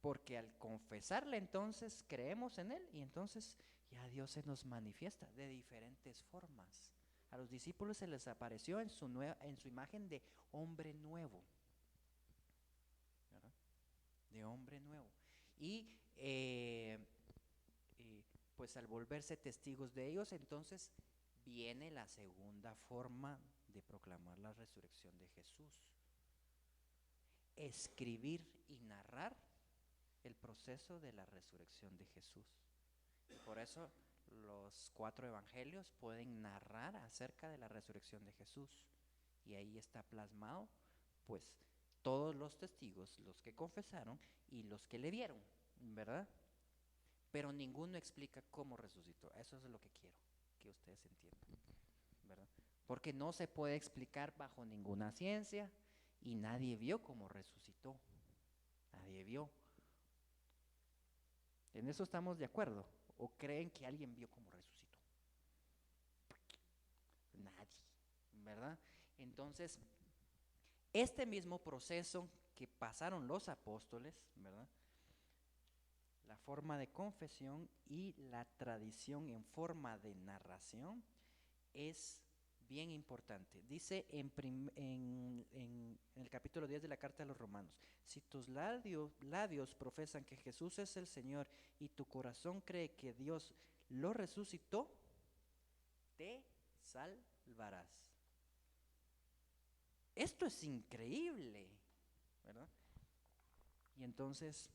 Porque al confesarle entonces creemos en Él y entonces ya Dios se nos manifiesta de diferentes formas. A los discípulos se les apareció en su imagen de hombre nuevo, ¿verdad? De hombre nuevo. Y pues al volverse testigos de ellos, entonces viene la segunda forma de proclamar la resurrección de Jesús. Escribir y narrar el proceso de la resurrección de Jesús. Y por eso los 4 evangelios pueden narrar acerca de la resurrección de Jesús. Y ahí está plasmado, pues, todos los testigos, los que confesaron y los que le vieron, ¿verdad? Pero ninguno explica cómo resucitó. Eso es lo que quiero que ustedes entiendan, ¿verdad? Porque no se puede explicar bajo ninguna ciencia y nadie vio cómo resucitó. Nadie vio. ¿En eso estamos de acuerdo? ¿O creen que alguien vio cómo resucitó? Nadie, ¿verdad? Entonces, este mismo proceso que pasaron los apóstoles, ¿verdad? La forma de confesión y la tradición en forma de narración es bien importante. Dice en el capítulo 10 de la carta de los Romanos: si tus labios profesan que Jesús es el Señor y tu corazón cree que Dios lo resucitó, te salvarás. Esto es increíble, ¿verdad? Y entonces,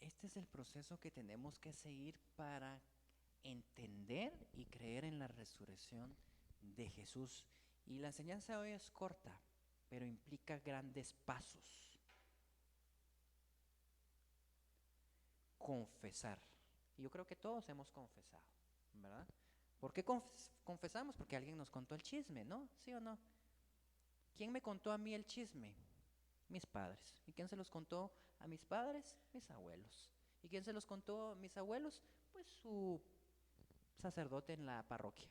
este es el proceso que tenemos que seguir para entender y creer en la resurrección de Jesús. Y la enseñanza de hoy es corta, pero implica grandes pasos. Confesar. Y yo creo que todos hemos confesado, ¿verdad? ¿Por qué confesamos? Porque alguien nos contó el chisme, ¿no? ¿Sí o no? ¿Quién me contó a mí el chisme? Mis padres. ¿Y quién se los contó a mis padres? Mis abuelos. ¿Y quién se los contó a mis abuelos? Pues su sacerdote en la parroquia,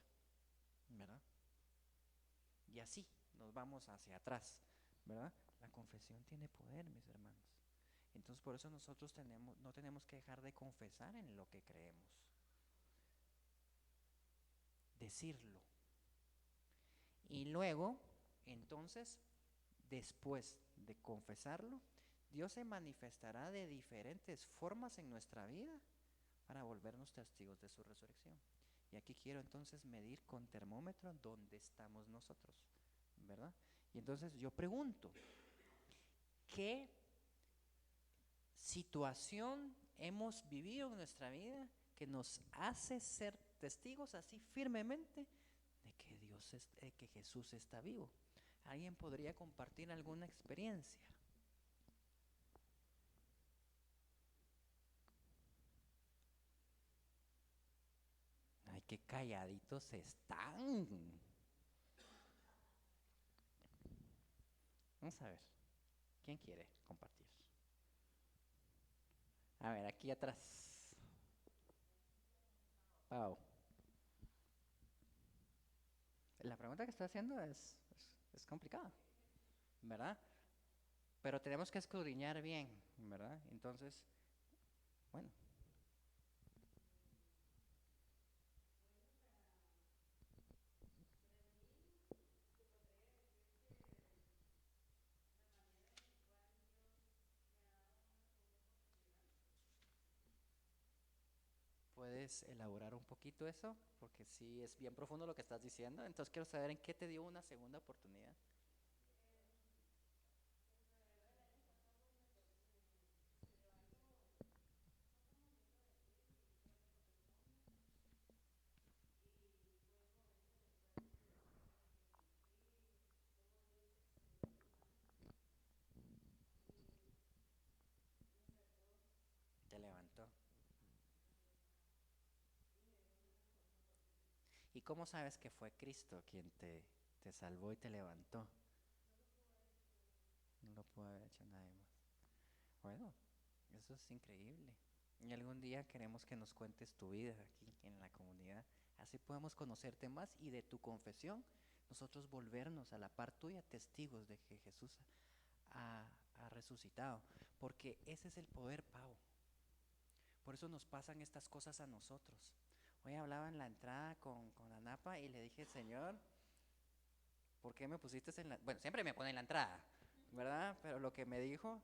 ¿verdad? Y así nos vamos hacia atrás, ¿verdad? La confesión tiene poder, mis hermanos. Entonces por eso nosotros no tenemos que dejar de confesar en lo que creemos. Decirlo. Y luego, entonces, después de confesarlo, Dios se manifestará de diferentes formas en nuestra vida para volvernos testigos de su resurrección. Y aquí quiero entonces medir con termómetro dónde estamos nosotros, ¿verdad? Y entonces yo pregunto, ¿qué situación hemos vivido en nuestra vida que nos hace ser testigos así firmemente de que que Jesús está vivo? ¿Alguien podría compartir alguna experiencia? Ay, qué calladitos están. Vamos a ver, ¿quién quiere compartir? A ver, aquí atrás. Pau. La pregunta que estoy haciendo es complicada, ¿verdad? Pero tenemos que escudriñar bien, ¿verdad? Entonces, bueno. ¿Puedes elaborar un poquito eso? Porque sí es bien profundo lo que estás diciendo. Entonces quiero saber en qué te dio una segunda oportunidad. cómo sabes que fue Cristo quien te salvó y te levantó? No lo pudo haber hecho nadie más. Bueno, eso es increíble. Y algún día queremos que nos cuentes tu vida aquí en la comunidad. Así podemos conocerte más y de tu confesión, nosotros volvernos a la par tuya testigos de que Jesús ha, ha resucitado. Porque ese es el poder, Pau. Por eso nos pasan estas cosas a nosotros. Hoy hablaba en la entrada con Anapa y le dije, Señor, ¿por qué me pusiste en la...? Bueno, siempre me pone en la entrada, ¿verdad? Pero lo que me dijo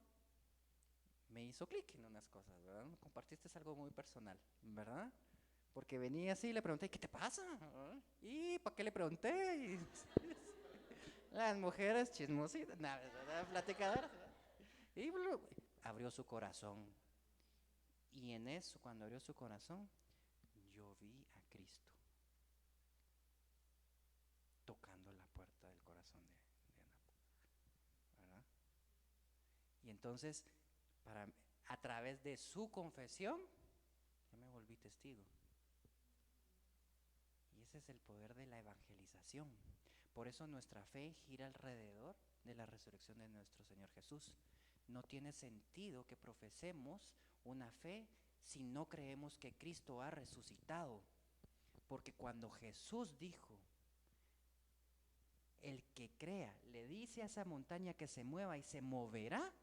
me hizo clic en unas cosas, ¿verdad? Me compartiste algo muy personal, ¿verdad? Porque venía así y le pregunté, ¿qué te pasa? ¿Ah? ¿Y para qué le pregunté? Y las mujeres chismositas, nada, platicadoras. ¿Verdad? Y abrió su corazón. Y en eso, cuando abrió su corazón, yo vi a Cristo tocando la puerta del corazón de Ana, ¿verdad? Y entonces, para, a través de su confesión, yo me volví testigo. Y ese es el poder de la evangelización. Por eso nuestra fe gira alrededor de la resurrección de nuestro Señor Jesús. No tiene sentido que profesemos una fe si no creemos que Cristo ha resucitado. Porque cuando Jesús dijo, el que crea, le dice a esa montaña que se mueva y se moverá,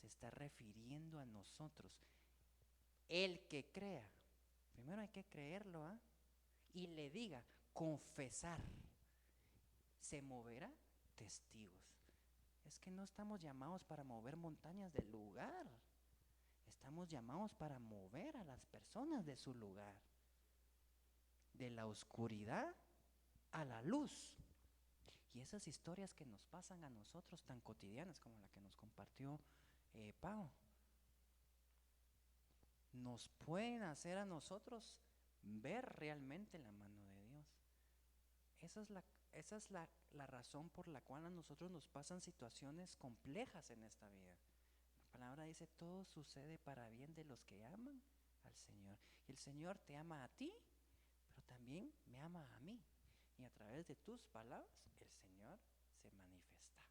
se está refiriendo a nosotros. El que crea, primero hay que creerlo, ¿eh? Y le diga, confesar, se moverá, testigos. Es que no estamos llamados para mover montañas del lugar, estamos llamados para mover a las personas de su lugar, de la oscuridad a la luz. Y esas historias que nos pasan a nosotros tan cotidianas como la que nos compartió Pau, nos pueden hacer a nosotros ver realmente la mano de Dios. Esa es la razón por la cual a nosotros nos pasan situaciones complejas en esta vida. La palabra dice, todo sucede para bien de los que aman al Señor. Y el Señor te ama a ti, pero también me ama a mí. Y a través de tus palabras, el Señor se manifiesta.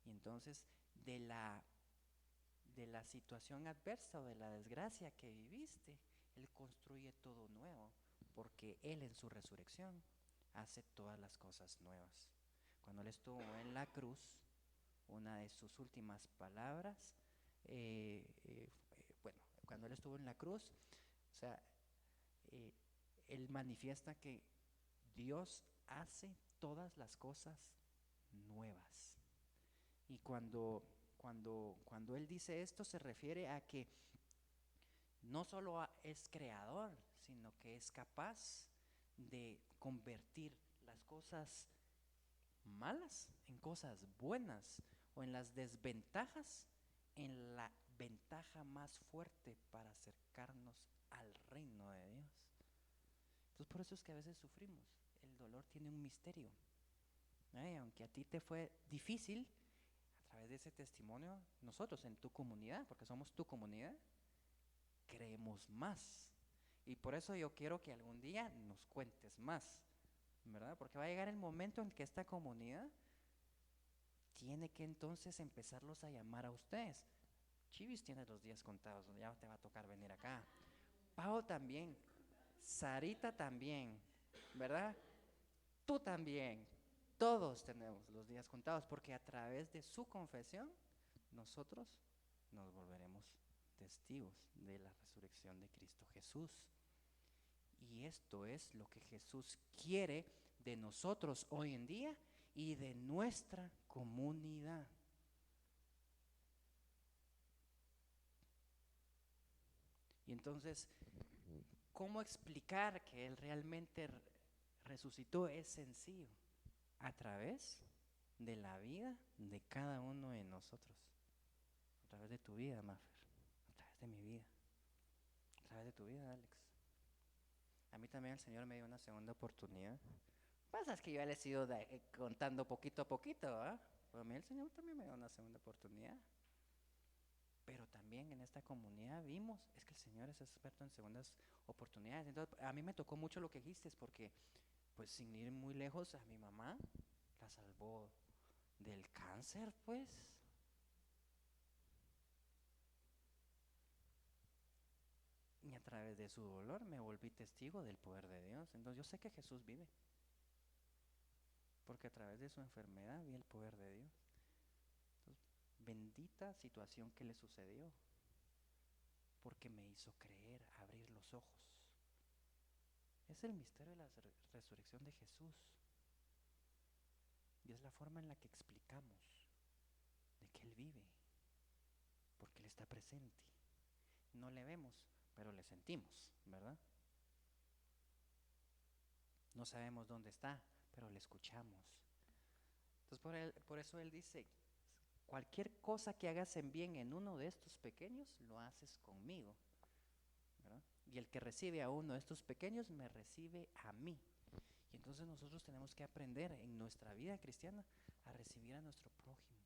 Y entonces, de la situación adversa o de la desgracia que viviste, Él construye todo nuevo, porque Él en su resurrección hace todas las cosas nuevas. Cuando Él estuvo en la cruz, una de sus últimas palabras, bueno, cuando Él estuvo en la cruz, o sea, eh, Él manifiesta que Dios hace todas las cosas nuevas. Y cuando Él dice esto, se refiere a que no solo es creador, sino que es capaz de convertir las cosas malas en cosas buenas, o en las desventajas en la ventaja más fuerte para acercarnos al reino de Dios. Entonces por eso es que a veces sufrimos. El dolor tiene un misterio. Aunque a ti te fue difícil, a través de ese testimonio, nosotros en tu comunidad, porque somos tu comunidad, creemos más. Y por eso yo quiero que algún día nos cuentes más, ¿verdad? Porque va a llegar el momento en que esta comunidad tiene que entonces empezarlos a llamar a ustedes. Chivis tiene los días contados, ya te va a tocar venir acá. Pau también, Sarita también, ¿verdad? Tú también. Todos tenemos los días contados, porque a través de su confesión nosotros nos volveremos testigos de la resurrección de Cristo Jesús. Y esto es lo que Jesús quiere de nosotros hoy en día y de nuestra comunidad. Y entonces, ¿cómo explicar que Él realmente resucitó? Es sencillo, a través de la vida de cada uno de nosotros, a través de tu vida, Maffer, a través de mi vida, a través de tu vida, Alex. A mí también el Señor me dio una segunda oportunidad. Pasa es que yo le he ido contando poquito a poquito, ¿eh? Pero a mí el Señor también me dio una segunda oportunidad. pero también en esta comunidad vimos, es que el Señor es experto en segundas oportunidades. Entonces, a mí me tocó mucho lo que dijiste, porque pues sin ir muy lejos, a mi mamá la salvó del cáncer, pues. Y a través de su dolor me volví testigo del poder de Dios. Entonces yo sé que Jesús vive, porque a través de su enfermedad vi el poder de Dios. Entonces, bendita situación que le sucedió, porque me hizo creer, abrir los ojos. Es el misterio de la resurrección de Jesús. Y es la forma en la que explicamos de que Él vive, porque Él está presente. No le vemos, pero le sentimos, ¿verdad? No sabemos dónde está, pero le escuchamos. Entonces por eso Él dice, cualquier cosa que hagas en bien en uno de estos pequeños, lo haces conmigo, ¿verdad? Y el que recibe a uno de estos pequeños, me recibe a mí. Y entonces nosotros tenemos que aprender en nuestra vida cristiana a recibir a nuestro prójimo.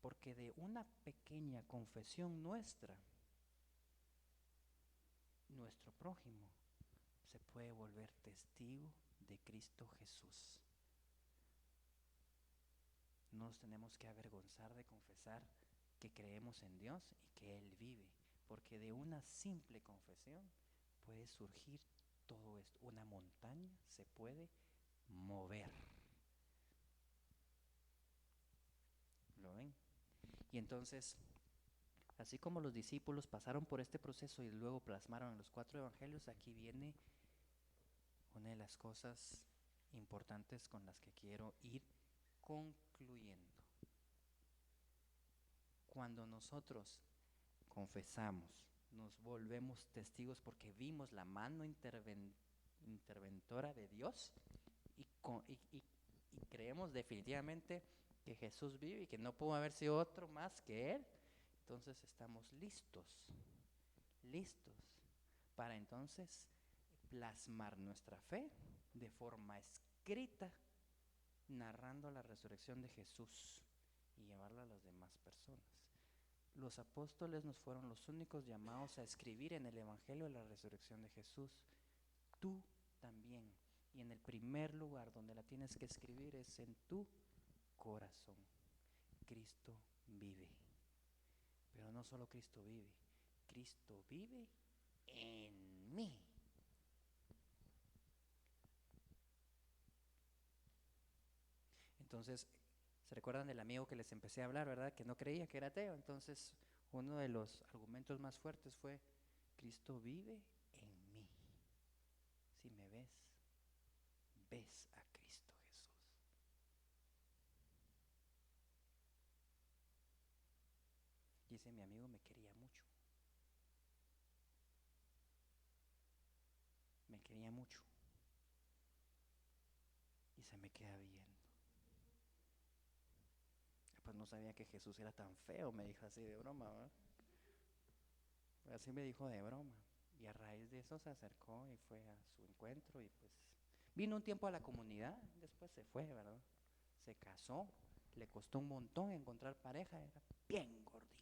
Porque de una pequeña confesión nuestra, nuestro prójimo se puede volver testigo de Cristo Jesús. No nos tenemos que avergonzar de confesar que creemos en Dios y que Él vive, porque de una simple confesión puede surgir todo esto. Una montaña se puede mover. ¿Lo ven? Y entonces, así como los discípulos pasaron por este proceso y luego plasmaron en los 4 evangelios, aquí viene una de las cosas importantes con las que quiero ir concluyendo. Cuando nosotros confesamos, nos volvemos testigos porque vimos la mano interventora de Dios y creemos definitivamente que Jesús vive y que no pudo haber sido otro más que Él. Entonces estamos listos para entonces plasmar nuestra fe de forma escrita, narrando la resurrección de Jesús y llevarla a las demás personas. Los apóstoles nos fueron los únicos llamados a escribir en el Evangelio de la resurrección de Jesús. Tú también. Y en el primer lugar donde la tienes que escribir es en tu corazón. Cristo vive. Pero no solo Cristo vive en mí. Entonces, ¿se recuerdan del amigo que les empecé a hablar, verdad? Que no creía que era ateo. Entonces, uno de los argumentos más fuertes fue, Cristo vive en mí. Si me ves, ves a Cristo Jesús. Y ese mi amigo me quería mucho. Me quería mucho. Y se me queda viendo. Pues no sabía que Jesús era tan feo, me dijo así de broma, ¿verdad? Así me dijo de broma. Y a raíz de eso se acercó y fue a su encuentro y pues vino un tiempo a la comunidad, después se fue, ¿verdad? Se casó, le costó un montón encontrar pareja, era bien gordito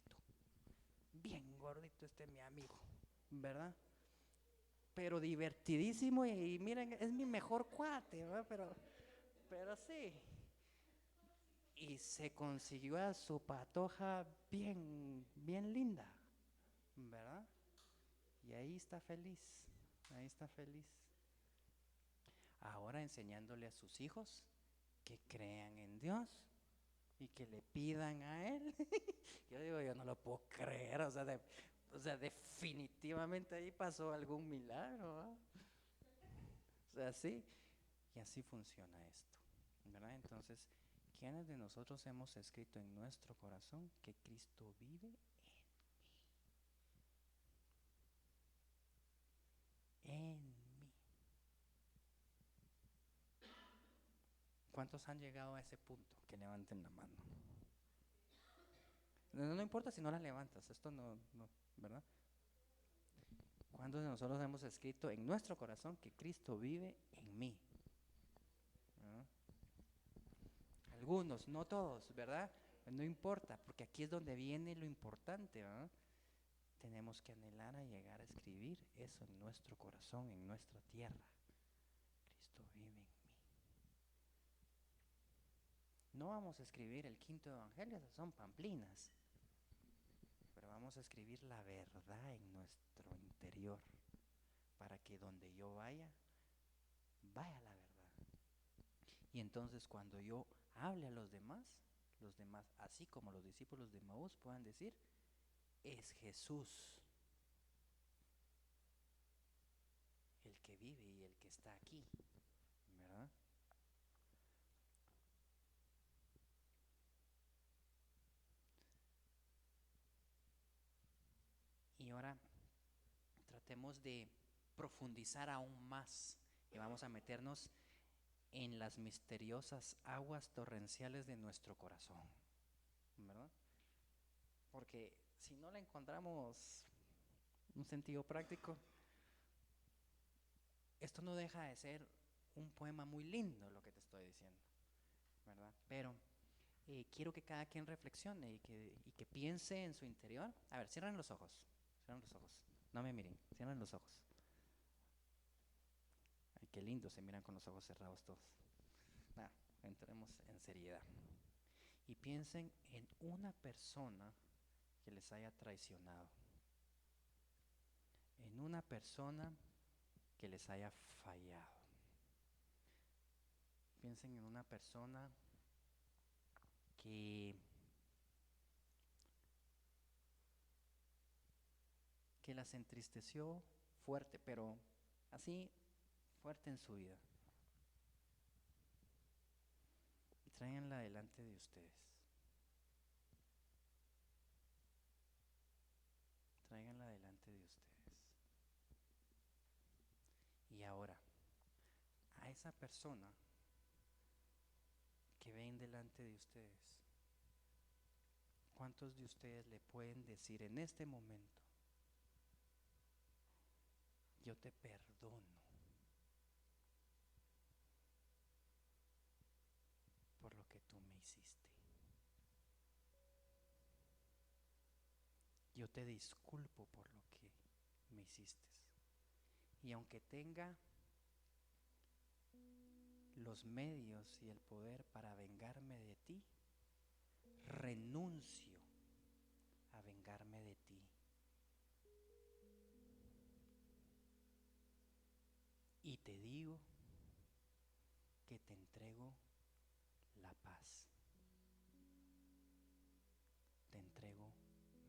este mi amigo, ¿verdad? Pero divertidísimo y miren, es mi mejor cuate, ¿verdad? Pero sí. Y se consiguió a su patoja bien linda, ¿verdad? Y ahí está feliz, ahí está feliz. Ahora enseñándole a sus hijos que crean en Dios y que le pidan a Él. Yo digo, yo no lo puedo creer, o sea, definitivamente ahí pasó algún milagro, ¿no? O sea, sí, y así funciona esto, ¿verdad? Entonces, ¿quiénes de nosotros hemos escrito en nuestro corazón que Cristo vive en mí? ¿Cuántos han llegado a ese punto? Que levanten la mano. No importa si no la levantas, esto no, ¿verdad? ¿Cuántos de nosotros hemos escrito en nuestro corazón que Cristo vive en mí? ¿verdad? Algunos, no todos, ¿verdad? No importa, porque aquí es donde viene lo importante, ¿verdad? Tenemos que anhelar a llegar a escribir eso en nuestro corazón, en nuestra tierra. Cristo vive en mí. No vamos a escribir el quinto evangelio, esas son pamplinas, pero vamos a escribir la verdad en nuestro interior, para que donde yo vaya, vaya la verdad. Y entonces cuando yo hable a los demás, así como los discípulos de Maús, puedan decir, es Jesús el que vive y el que está aquí, ¿verdad? Y ahora tratemos de profundizar aún más y vamos a meternos en las misteriosas aguas torrenciales de nuestro corazón, ¿verdad? Porque si no le encontramos un sentido práctico, esto no deja de ser un poema muy lindo lo que te estoy diciendo, ¿verdad? Pero quiero que cada quien reflexione y que piense en su interior. A ver, cierren los ojos, cierren los ojos, no me miren, cierren los ojos. Ay, qué lindo, se miran con los ojos cerrados todos. Nah, entremos en seriedad. Y piensen en una persona que les haya traicionado, en una persona que les haya fallado. Piensen en una persona que, que las entristeció fuerte, pero así fuerte en su vida. Y tráiganla delante de ustedes. Tráiganla delante de ustedes. Y ahora, a esa persona que ven delante de ustedes, ¿cuántos de ustedes le pueden decir en este momento, yo te perdono por lo que tú me hiciste? Yo te disculpo por lo que me hiciste. Y aunque tenga los medios y el poder para vengarme de ti, renuncio a vengarme de ti. Y te digo que te entrego la paz. Te entrego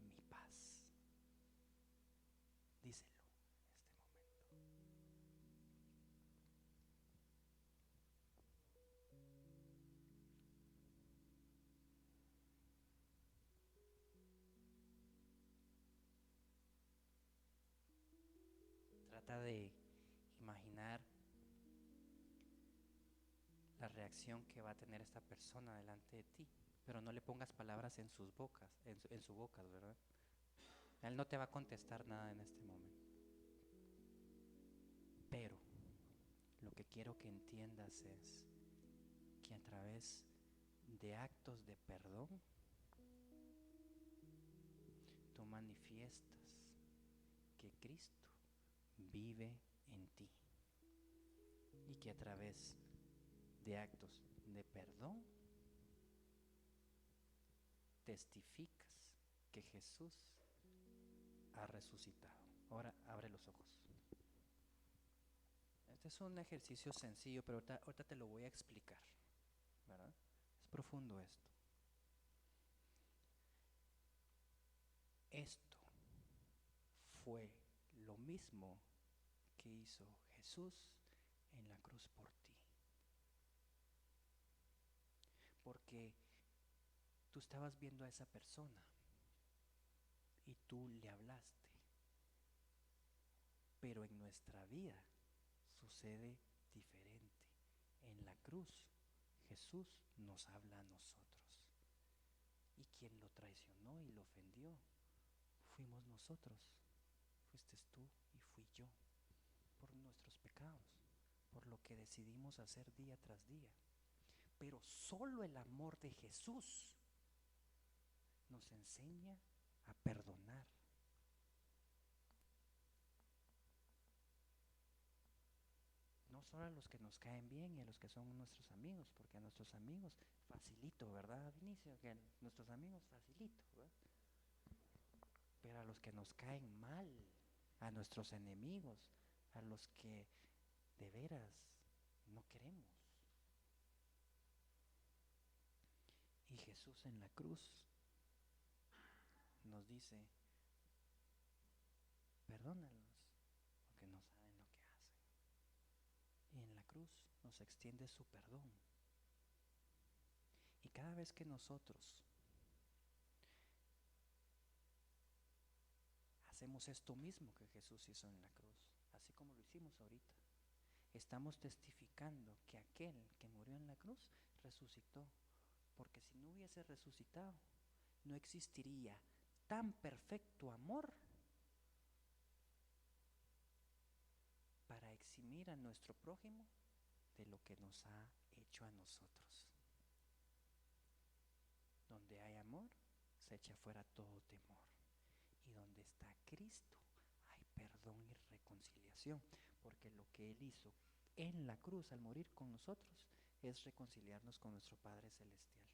mi paz. Díselo en este momento. Trata de imaginar la reacción que va a tener esta persona delante de ti, pero no le pongas palabras en sus bocas, en su boca, ¿verdad? Él no te va a contestar nada en este momento. Pero lo que quiero que entiendas es que a través de actos de perdón, tú manifiestas que Cristo vive en ti y que a través de actos de perdón testificas que Jesús ha resucitado. Ahora abre los ojos. Este es un ejercicio sencillo, pero ahorita te lo voy a explicar, ¿verdad? Es profundo esto. Esto fue lo mismo que hizo Jesús en la cruz por ti. Porque tú estabas viendo a esa persona y tú le hablaste. Pero en nuestra vida sucede diferente. En la cruz Jesús nos habla a nosotros. Y quien lo traicionó y lo ofendió fuimos nosotros. Fuiste tú y fui yo. Por nuestros pecados. Por lo que decidimos hacer día tras día. Pero solo el amor de Jesús nos enseña a perdonar. No solo a los que nos caen bien y a los que son nuestros amigos, porque a nuestros amigos facilito, ¿verdad, Vinicio? Que a nuestros amigos facilito, ¿verdad? Pero a los que nos caen mal, a nuestros enemigos, a los que de veras no queremos. Y Jesús en la cruz nos dice, perdónalos, porque no saben lo que hacen. Y en la cruz nos extiende su perdón. Y cada vez que nosotros hacemos esto mismo que Jesús hizo en la cruz, así como lo hicimos ahorita, estamos testificando que aquel que murió en la cruz resucitó, porque si no hubiese resucitado, no existiría tan perfecto amor para eximir a nuestro prójimo de lo que nos ha hecho a nosotros. Donde hay amor, se echa fuera todo temor. Y donde está Cristo, hay perdón y reconciliación, porque lo que Él hizo en la cruz al morir con nosotros es reconciliarnos con nuestro Padre Celestial.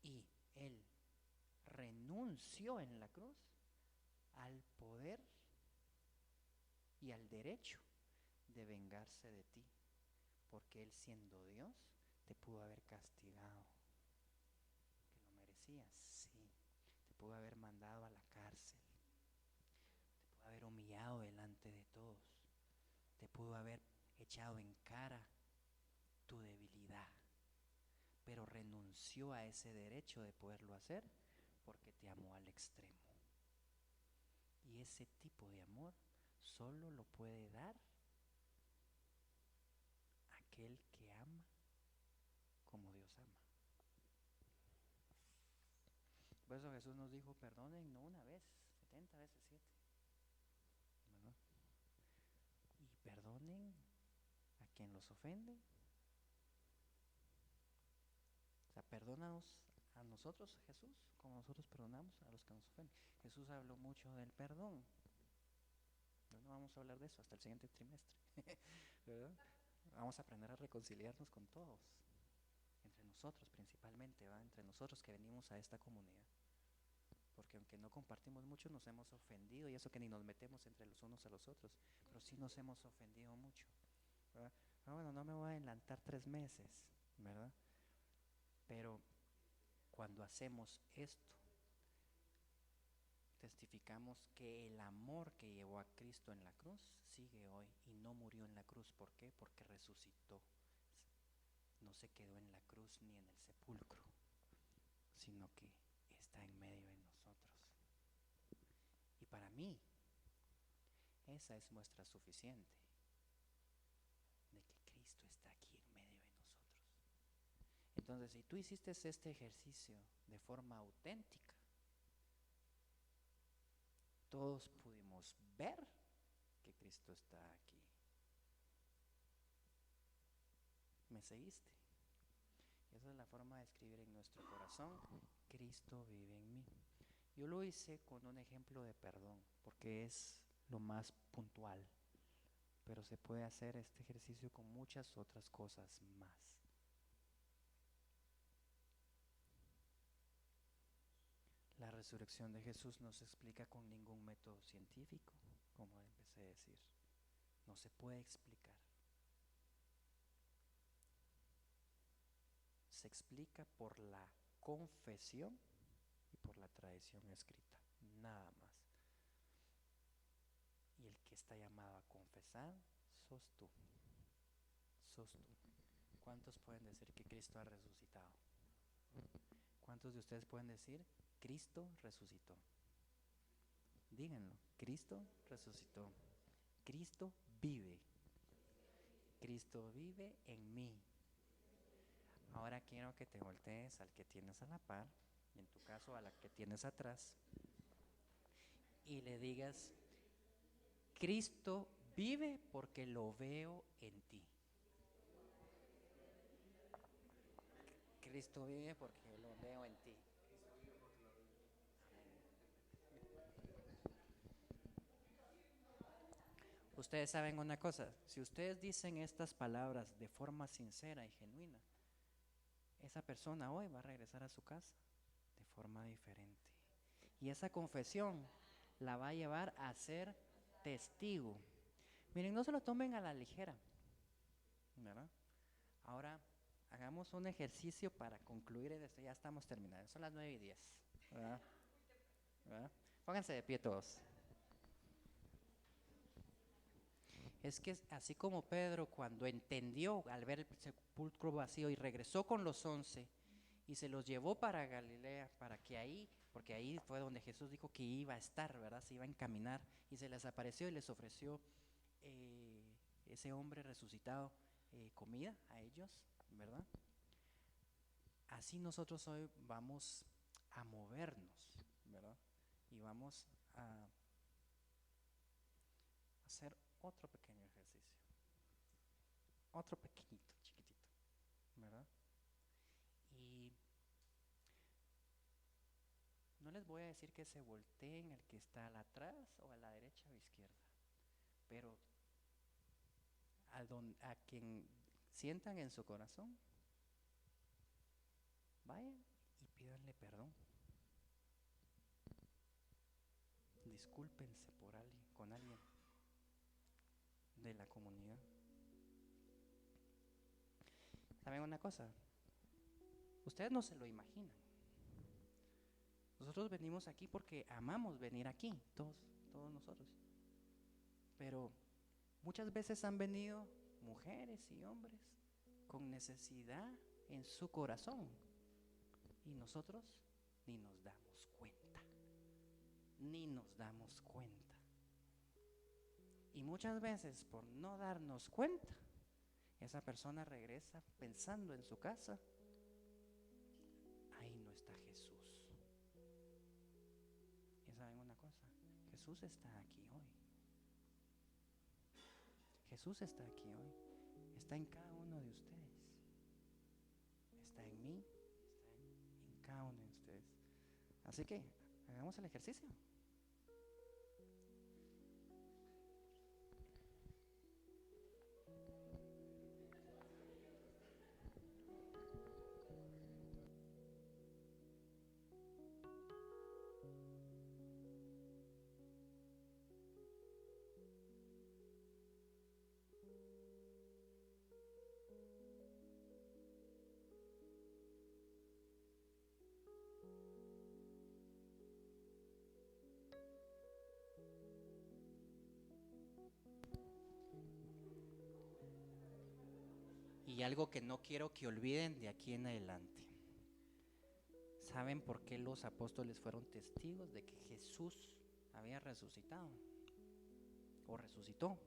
Y Él renunció en la cruz al poder y al derecho de vengarse de ti, porque Él, siendo Dios, te pudo haber castigado, que lo merecías, sí, te pudo haber mandado a la cárcel, te pudo haber humillado delante de todos, te pudo haber echado en cara tu debilidad, pero renunció a ese derecho de poderlo hacer porque te amó al extremo. Y ese tipo de amor solo lo puede dar aquel que ama como Dios ama. Por eso Jesús nos dijo, perdonen no una vez, 70 veces 7, ¿verdad? Y perdonen a quien los ofende. O sea, perdónanos a nosotros, Jesús, como nosotros perdonamos a los que nos ofenden. Jesús habló mucho del perdón. No vamos a hablar de eso hasta el siguiente trimestre, ¿verdad? Vamos a aprender a reconciliarnos con todos, entre nosotros principalmente, ¿verdad? Entre nosotros que venimos a esta comunidad. Porque aunque no compartimos mucho, nos hemos ofendido, y eso que ni nos metemos entre los unos a los otros, pero sí nos hemos ofendido mucho, ¿verdad? Bueno, no me voy a adelantar 3 meses, ¿verdad? Pero cuando hacemos esto, testificamos que el amor que llevó a Cristo en la cruz sigue hoy y no murió en la cruz. ¿Por qué? Porque resucitó. No se quedó en la cruz ni en el sepulcro, sino que está en medio de nosotros. Y para mí, esa es muestra suficiente de que Cristo está aquí en medio de nosotros. Entonces, si tú hiciste este ejercicio de forma auténtica, todos pudimos ver que Cristo está aquí. ¿Me seguiste? Esa es la forma de escribir en nuestro corazón, Cristo vive en mí. Yo lo hice con un ejemplo de perdón, porque es lo más puntual, pero se puede hacer este ejercicio con muchas otras cosas más. La resurrección de Jesús no se explica con ningún método científico, como empecé a decir. No se puede explicar. Se explica por la confesión y por la tradición escrita, nada más. Y el que está llamado a confesar sos tú. Sos tú. ¿Cuántos pueden decir que Cristo ha resucitado? ¿Cuántos de ustedes pueden decir, Cristo resucitó? Díganlo, Cristo resucitó. Cristo vive. Cristo vive en mí. Ahora quiero que te voltees al que tienes a la par, y en tu caso a la que tienes atrás, y le digas, Cristo vive porque lo veo en ti. Cristo vive porque lo veo en ti. Ustedes saben una cosa, si ustedes dicen estas palabras de forma sincera y genuina, esa persona hoy va a regresar a su casa de forma diferente. Y esa confesión la va a llevar a ser testigo. Miren, no se lo tomen a la ligera, ¿verdad? Ahora hagamos un ejercicio para concluir esto. Ya estamos terminando. Son las 9:10, ¿verdad? ¿Verdad? Pónganse de pie todos. Es que así como Pedro cuando entendió al ver el sepulcro vacío y regresó con los 11 y se los llevó para Galilea, para que ahí, porque ahí fue donde Jesús dijo que iba a estar, ¿verdad? Se iba a encaminar y se les apareció y les ofreció ese hombre resucitado comida a ellos, ¿verdad? Así nosotros hoy vamos a movernos, ¿verdad? Y vamos a hacer otro pequeño ejercicio, otro pequeñito, chiquitito, ¿verdad? Y no les voy a decir que se volteen el que está atrás o a la derecha o izquierda, pero a quien sientan en su corazón, vayan y pídanle perdón. Discúlpense por alguien, con alguien de la comunidad. ¿Saben una cosa? Ustedes no se lo imaginan. Nosotros venimos aquí porque amamos venir aquí, todos nosotros. Pero muchas veces han venido mujeres y hombres con necesidad en su corazón y nosotros ni nos damos cuenta, ni nos damos cuenta. Y muchas veces por no darnos cuenta, esa persona regresa pensando en su casa, ahí no está Jesús. ¿Y saben una cosa? Jesús está aquí hoy. Jesús está aquí hoy. Está en cada uno de ustedes. Está en mí, está en cada uno de ustedes. Así que hagamos el ejercicio. Y algo que no quiero que olviden de aquí en adelante. ¿Saben por qué los apóstoles fueron testigos de que Jesús había resucitado? O resucitó.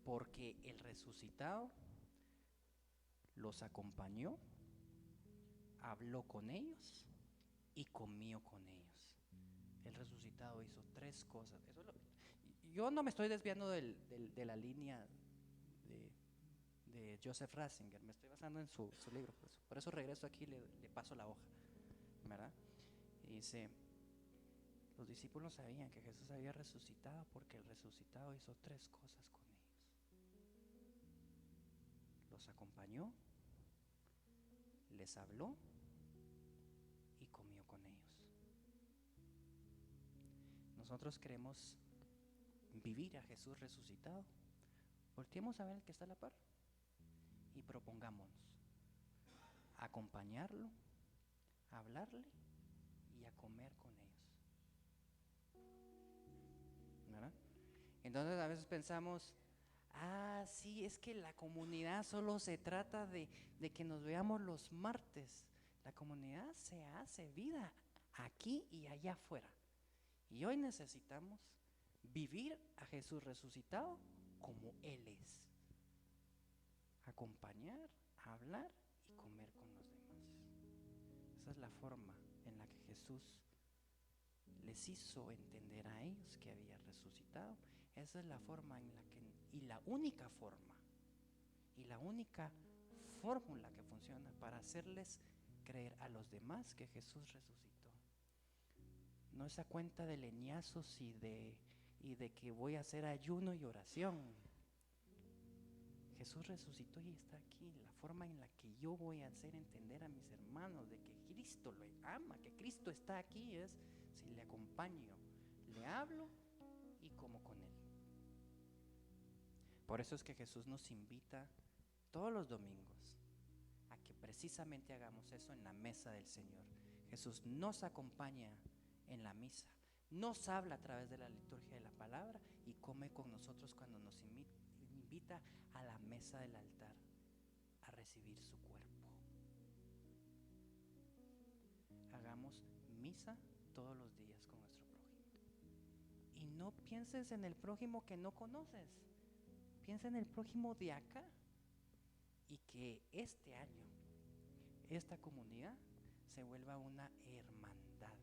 Porque el resucitado los acompañó, habló con ellos y comió con ellos. El resucitado hizo 3 cosas. Yo no me estoy desviando de la línea de Joseph Ratzinger, me estoy basando en su libro. Por eso regreso aquí y le paso la hoja, ¿verdad? Y dice, los discípulos sabían que Jesús había resucitado porque el resucitado hizo 3 cosas con ellos. Los acompañó, les habló y comió con ellos. Nosotros queremos vivir a Jesús resucitado. Volteemos a ver el que está a la par y propongámonos acompañarlo, hablarle y a comer con ellos, ¿verdad? Entonces a veces pensamos, sí, es que la comunidad solo se trata de que nos veamos los martes. La comunidad se hace vida aquí y allá afuera. Y hoy necesitamos vivir a Jesús resucitado como Él es. Acompañar, hablar y comer con los demás. Esa es la forma en la que Jesús les hizo entender a ellos que había resucitado. Esa es la forma en la que, y la única forma, y la única fórmula que funciona para hacerles creer a los demás que Jesús resucitó. No es a cuenta de leñazos y de y de que voy a hacer ayuno y oración. Jesús resucitó y está aquí. La forma en la que yo voy a hacer entender a mis hermanos de que Cristo lo ama, que Cristo está aquí, es si le acompaño, le hablo y como con Él. Por eso es que Jesús nos invita todos los domingos a que precisamente hagamos eso en la mesa del Señor. Jesús nos acompaña en la misa, nos habla a través de la liturgia de la palabra y come con nosotros cuando nos invita a la mesa del altar a recibir su cuerpo. Hagamos misa todos los días con nuestro prójimo. Y no pienses en el prójimo que no conoces. Piensa en el prójimo de acá. Y que este año, esta comunidad se vuelva una hermandad.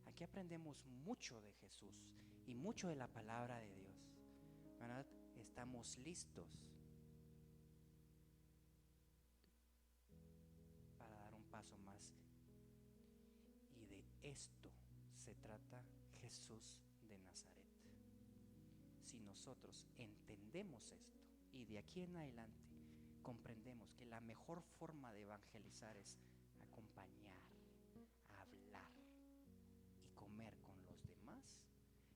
Aquí aprendemos mucho de Jesús y mucho de la palabra de Dios, ¿verdad? Estamos listos para dar un paso más. Y de esto se trata Jesús de Nazaret. Si nosotros entendemos esto y de aquí en adelante comprendemos que la mejor forma de evangelizar es acompañar, hablar y comer con los demás,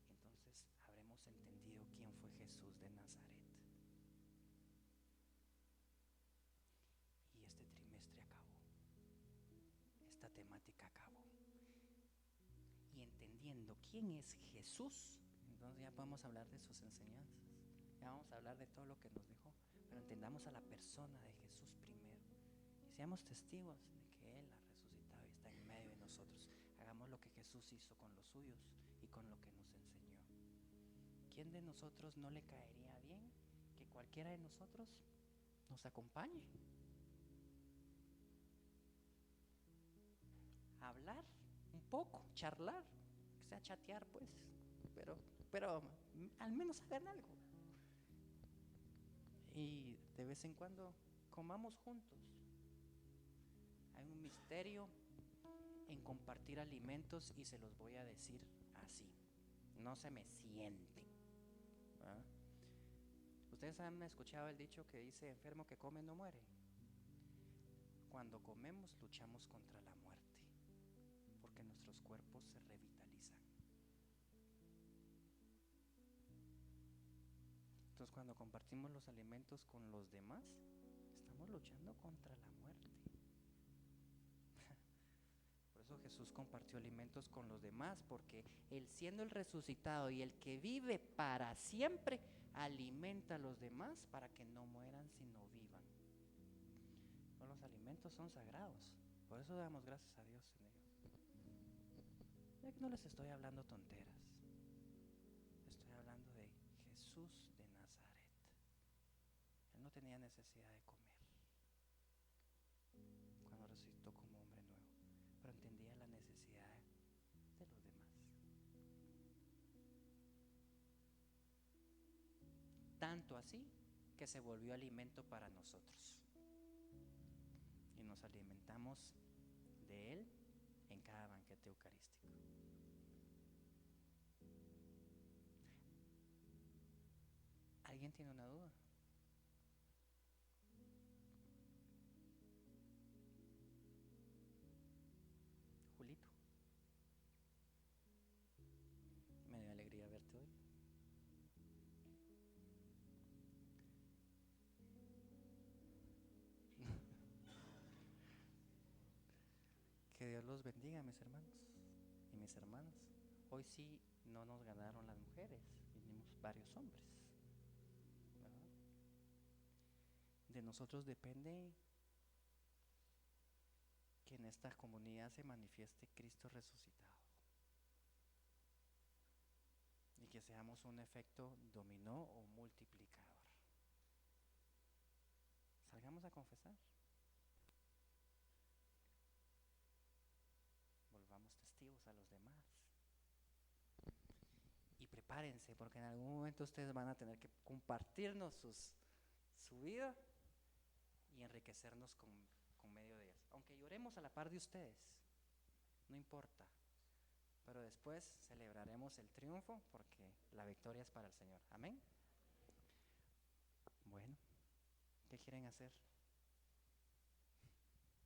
entonces habremos entendido quién fue Jesús de Nazaret. Y este trimestre acabó, esta temática acabó. Y entendiendo quién es Jesús, entonces ya podemos hablar de sus enseñanzas, ya vamos a hablar de todo lo que nos dejó, pero entendamos a la persona de Jesús primero y seamos testigos de que Él ha resucitado y está en medio de nosotros. Hagamos lo que Jesús hizo con los suyos y con lo que nos enseñó. ¿Quién de nosotros no le caería bien que cualquiera de nosotros nos acompañe? Hablar un poco, charlar, que sea chatear pues, pero al menos hagan algo. Y de vez en cuando comamos juntos. Hay un misterio en compartir alimentos y se los voy a decir así. No se me sienten, ¿verdad? Ustedes han escuchado el dicho que dice: enfermo que come no muere. Cuando comemos luchamos contra la muerte, porque nuestros cuerpos se revitalizan. Entonces, cuando compartimos los alimentos con los demás, estamos luchando contra la muerte. Por eso Jesús compartió alimentos con los demás, porque Él, siendo el resucitado y el que vive para siempre, alimenta a los demás para que no mueran sino vivan. Los alimentos son sagrados, por eso damos gracias a Dios en ellos. Ya que no les estoy hablando tonteras, estoy hablando de Jesús de Nazaret. Él no tenía necesidad de comer cuando resucitó como hombre nuevo, pero entendía la necesidad de los demás. Tanto así que se volvió alimento para nosotros. Y nos alimentamos de Él en cada banquete eucarístico. ¿Alguien tiene una duda? Julito, me dio alegría verte hoy. Que Dios los bendiga, mis hermanos y mis hermanas. Hoy sí no nos ganaron las mujeres, vinimos varios hombres, ¿verdad? De nosotros depende que en esta comunidad se manifieste Cristo resucitado y que seamos un efecto dominó o multiplicador. Salgamos a confesar. Volvamos testigos a los demás. Y prepárense, porque en algún momento ustedes van a tener que compartirnos su vida y enriquecernos con medio de ellas. Aunque lloremos a la par de ustedes, no importa, pero después celebraremos el triunfo porque la victoria es para el Señor. Amén. Bueno, ¿qué quieren hacer?